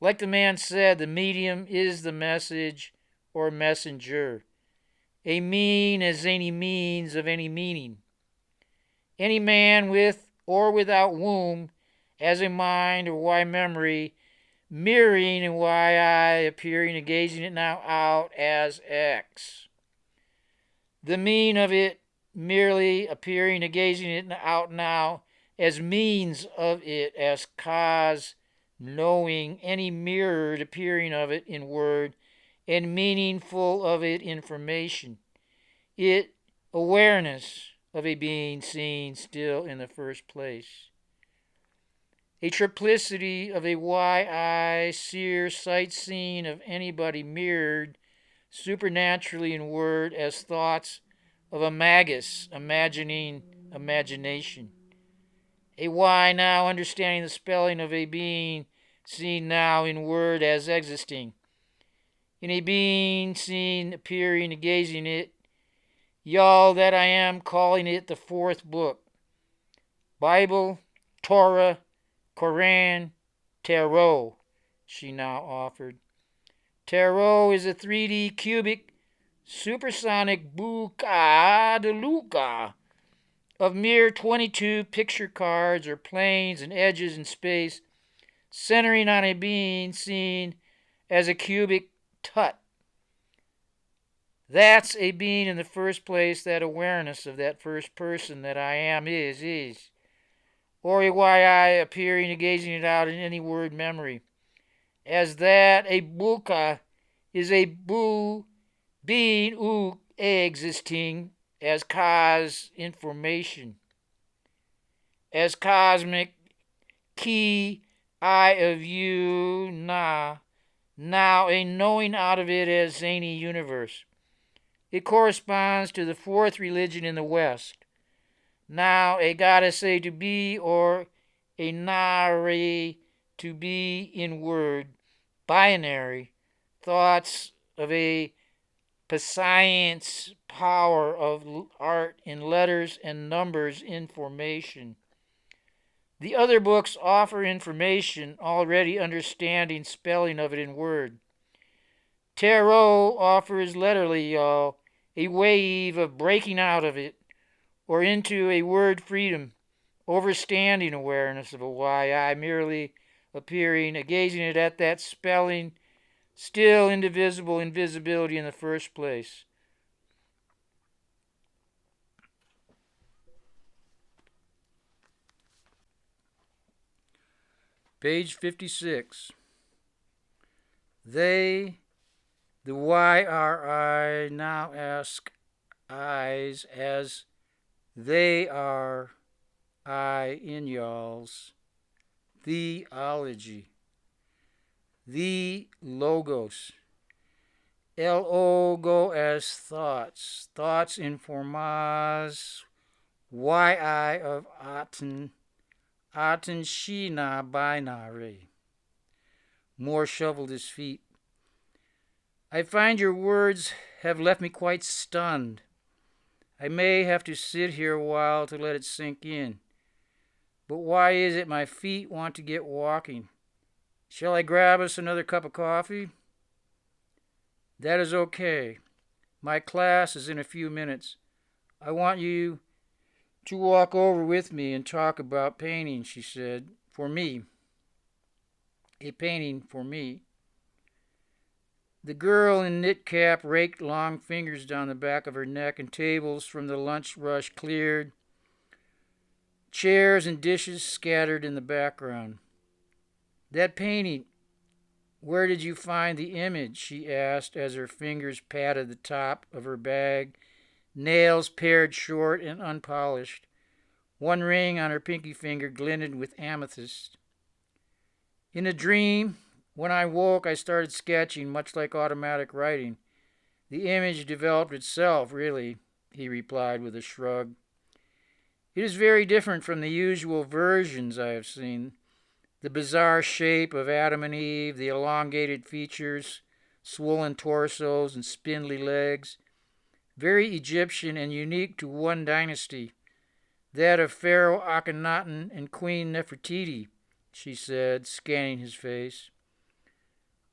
Like the man said, the medium is the message or messenger. A mean as zany means of any meaning. Any man with or without womb as a mind or why memory, mirroring and why I appearing and gazing it now out as X. The mean of it merely appearing and gazing it out now as means of it as cause, knowing any mirrored appearing of it in word and meaningful of it information. It awareness of a being seen still in the first place. A triplicity of a yi seer sight seen of anybody mirrored supernaturally in word as thoughts of a magus imagining imagination. A y now understanding the spelling of a being seen now in word as existing. In a being seen appearing and gazing it, y'all that I am calling it the fourth book. Bible, Torah, Koran, Tarot, she now offered. Tarot is a 3D cubic supersonic buka de luka of mere 22 picture cards or planes and edges in space, centering on a being seen as a cubic tut. That's a being in the first place, that awareness of that first person that I am is. Or a yi appearing and gazing it out in any word memory. As that a buka is a bu being existing as cause information. As cosmic key I of you now a knowing out of it as zany universe. It corresponds to the fourth religion in the West. Now a goddess a to be, or a nari to be in word, binary, thoughts of a science power of art in letters and numbers information. The other books offer information, already understanding spelling of it in word. Tarot offers literally, y'all, a wave of breaking out of it, or into a word freedom, overstanding awareness of a yi merely appearing, gazing it at that spelling, still indivisible invisibility in the first place. Page 56. They, the YRI, now ask I's as they are I in y'all's theology. The logos. Logo as thoughts. Thoughts in formas. Y-I of Aten. Aten Shina binary. Moore shoveled his feet. I find your words have left me quite stunned. I may have to sit here a while to let it sink in. But why is it my feet want to get walking? Shall I grab us another cup of coffee? That is okay. My class is in a few minutes. I want you to walk over with me and talk about painting, she said. For me. A painting for me. The girl in knit cap raked long fingers down the back of her neck, and tables from the lunch rush cleared, chairs and dishes scattered in the background. That painting, where did you find the image? She asked as her fingers patted the top of her bag, nails pared short and unpolished. One ring on her pinky finger glinted with amethyst. In a dream, when I woke, I started sketching, much like automatic writing. The image developed itself, really, he replied with a shrug. It is very different from the usual versions I have seen. The bizarre shape of Adam and Eve, the elongated features, swollen torsos, and spindly legs. Very Egyptian and unique to one dynasty, that of Pharaoh Akhenaten and Queen Nefertiti, she said, scanning his face.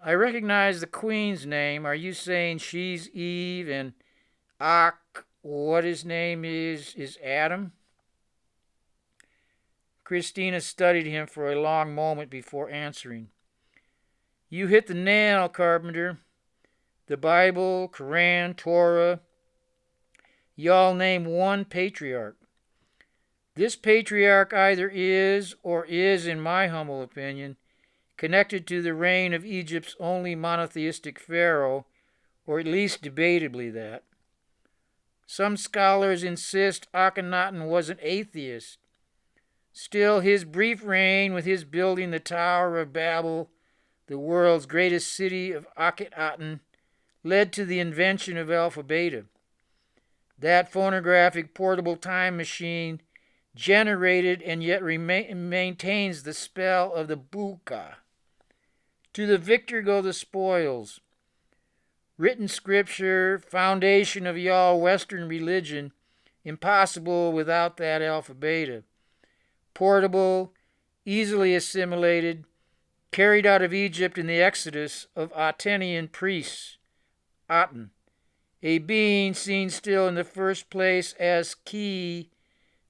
I recognize the queen's name. Are you saying she's Eve and what his name is Adam? Christina studied him for a long moment before answering. You hit the nail, Carpenter. The Bible, Quran, Torah, y'all name one patriarch. This patriarch either is, or is, in my humble opinion, connected to the reign of Egypt's only monotheistic pharaoh, or at least debatably that. Some scholars insist Akhenaten was an atheist. Still, his brief reign, with his building the Tower of Babel, the world's greatest city of Akhenaten, led to the invention of Alpha Beta. That phonographic portable time machine generated and yet maintains the spell of the buka. To the victor go the spoils. Written scripture, foundation of y'all Western religion, impossible without that Alpha Beta. Portable, easily assimilated, carried out of Egypt in the exodus of Atenian priests, Aten, a being seen still in the first place as key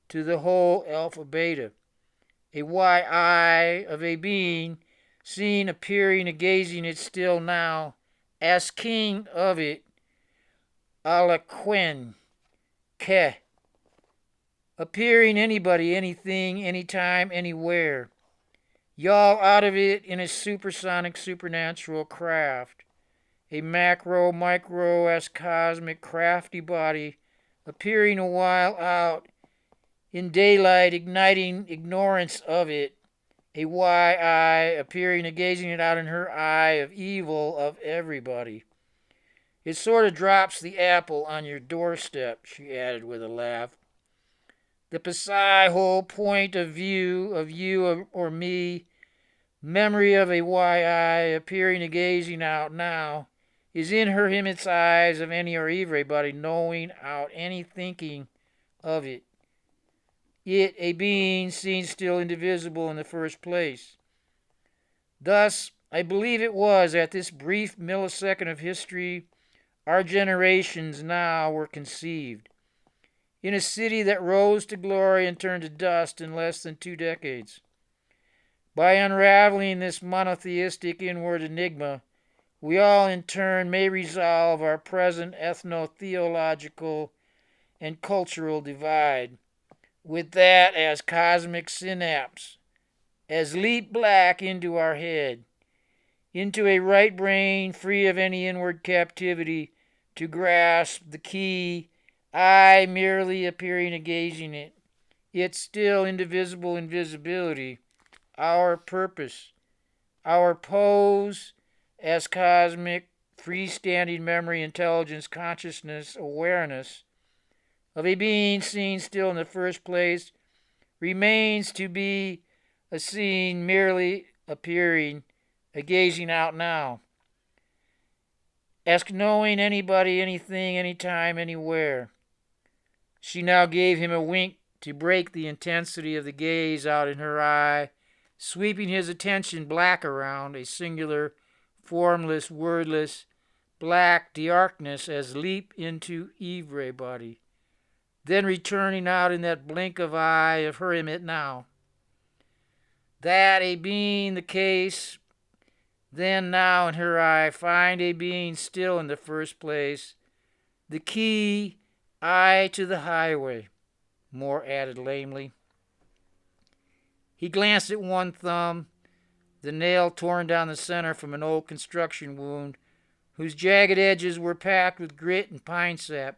to the whole Alpha Beta, a Y-I of a being seen appearing and gazing it still now, as king of it, Alaquen, Ke, appearing anybody, anything, anytime, anywhere. Y'all out of it in a supersonic, supernatural craft, a macro, micro, as cosmic, crafty body, appearing a while out in daylight, igniting ignorance of it, a Y-I appearing and gazing it out in her eye of evil of everybody. It sort of drops the apple on your doorstep, she added with a laugh. The psi whole point of view of you or me, memory of a Y-I appearing and gazing out now, is in her him its eyes of any or everybody knowing out any thinking of it. It, a being seen still indivisible in the first place. Thus, I believe it was at this brief millisecond of history our generations now were conceived, in a city that rose to glory and turned to dust in less than 2 decades. By unraveling this monotheistic inward enigma, we all in turn may resolve our present ethno-theological and cultural divide, with that as cosmic synapse, as leap black into our head, into a right brain free of any inward captivity to grasp the key, I merely appearing and gazing it, its still indivisible invisibility, our purpose, our pose as cosmic, freestanding memory, intelligence, consciousness, awareness of a being seen still in the first place, remains to be a scene merely appearing, a gazing out now. Ask knowing anybody, anything, anytime, anywhere. She now gave him a wink to break the intensity of the gaze out in her eye, sweeping his attention black around, a singular, formless, wordless, black darkness as leap into everybody, then returning out in that blink of eye of her it now. That a being the case, then now in her eye find a being still in the first place, the key eye to the highway, Moore added lamely. He glanced at one thumb, the nail torn down the center from an old construction wound, whose jagged edges were packed with grit and pine sap.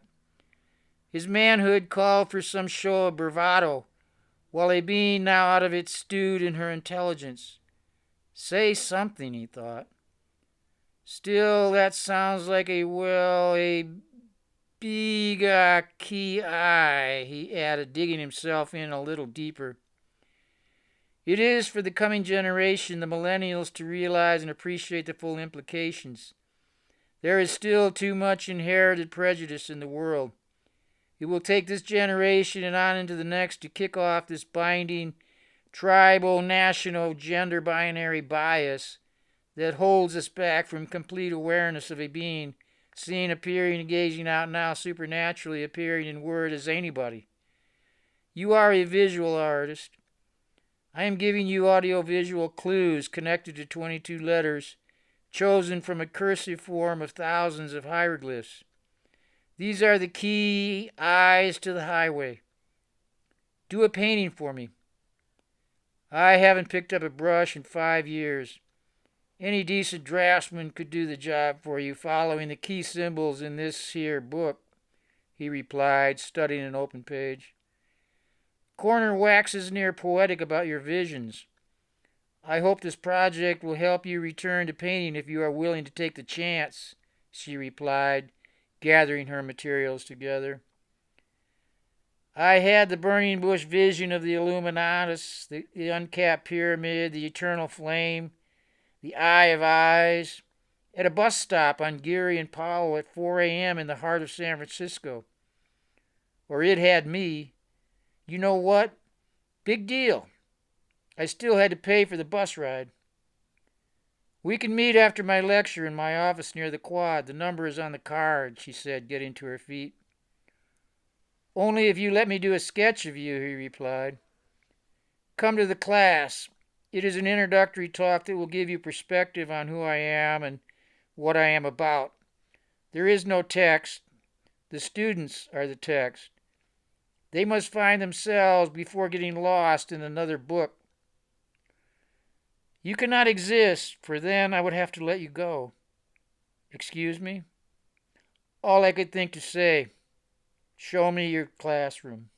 His manhood called for some show of bravado, while a being now out of it stewed in her intelligence. Say something, he thought. Still, that sounds like a big key eye, he added, digging himself in a little deeper. It is for the coming generation, the millennials, to realize and appreciate the full implications. There is still too much inherited prejudice in the world. It will take this generation and on into the next to kick off this binding, tribal, national, gender binary bias that holds us back from complete awareness of a being, seeing, appearing, engaging out now, supernaturally appearing in word as anybody. You are a visual artist. I am giving you audiovisual clues connected to 22 letters, chosen from a cursive form of thousands of hieroglyphs. These are the key eyes to the highway. Do a painting for me. I haven't picked up a brush in 5 years. Any decent draftsman could do the job for you, following the key symbols in this here book, he replied, studying an open page. Corner waxes near poetic about your visions. I hope this project will help you return to painting if you are willing to take the chance, she replied, gathering her materials together. I had the burning bush vision of the Illuminatus, the uncapped pyramid, the eternal flame, the Eye of Eyes, at a bus stop on Geary and Powell at 4 a.m. in the heart of San Francisco. Or it had me. You know what? Big deal. I still had to pay for the bus ride. We can meet after my lecture in my office near the quad. The number is on the card, she said, getting to her feet. Only if you let me do a sketch of you, he replied. Come to the class. It is an introductory talk that will give you perspective on who I am and what I am about. There is no text. The students are the text. They must find themselves before getting lost in another book. You cannot exist, for then I would have to let you go. Excuse me? All I could think to say, show me your classroom.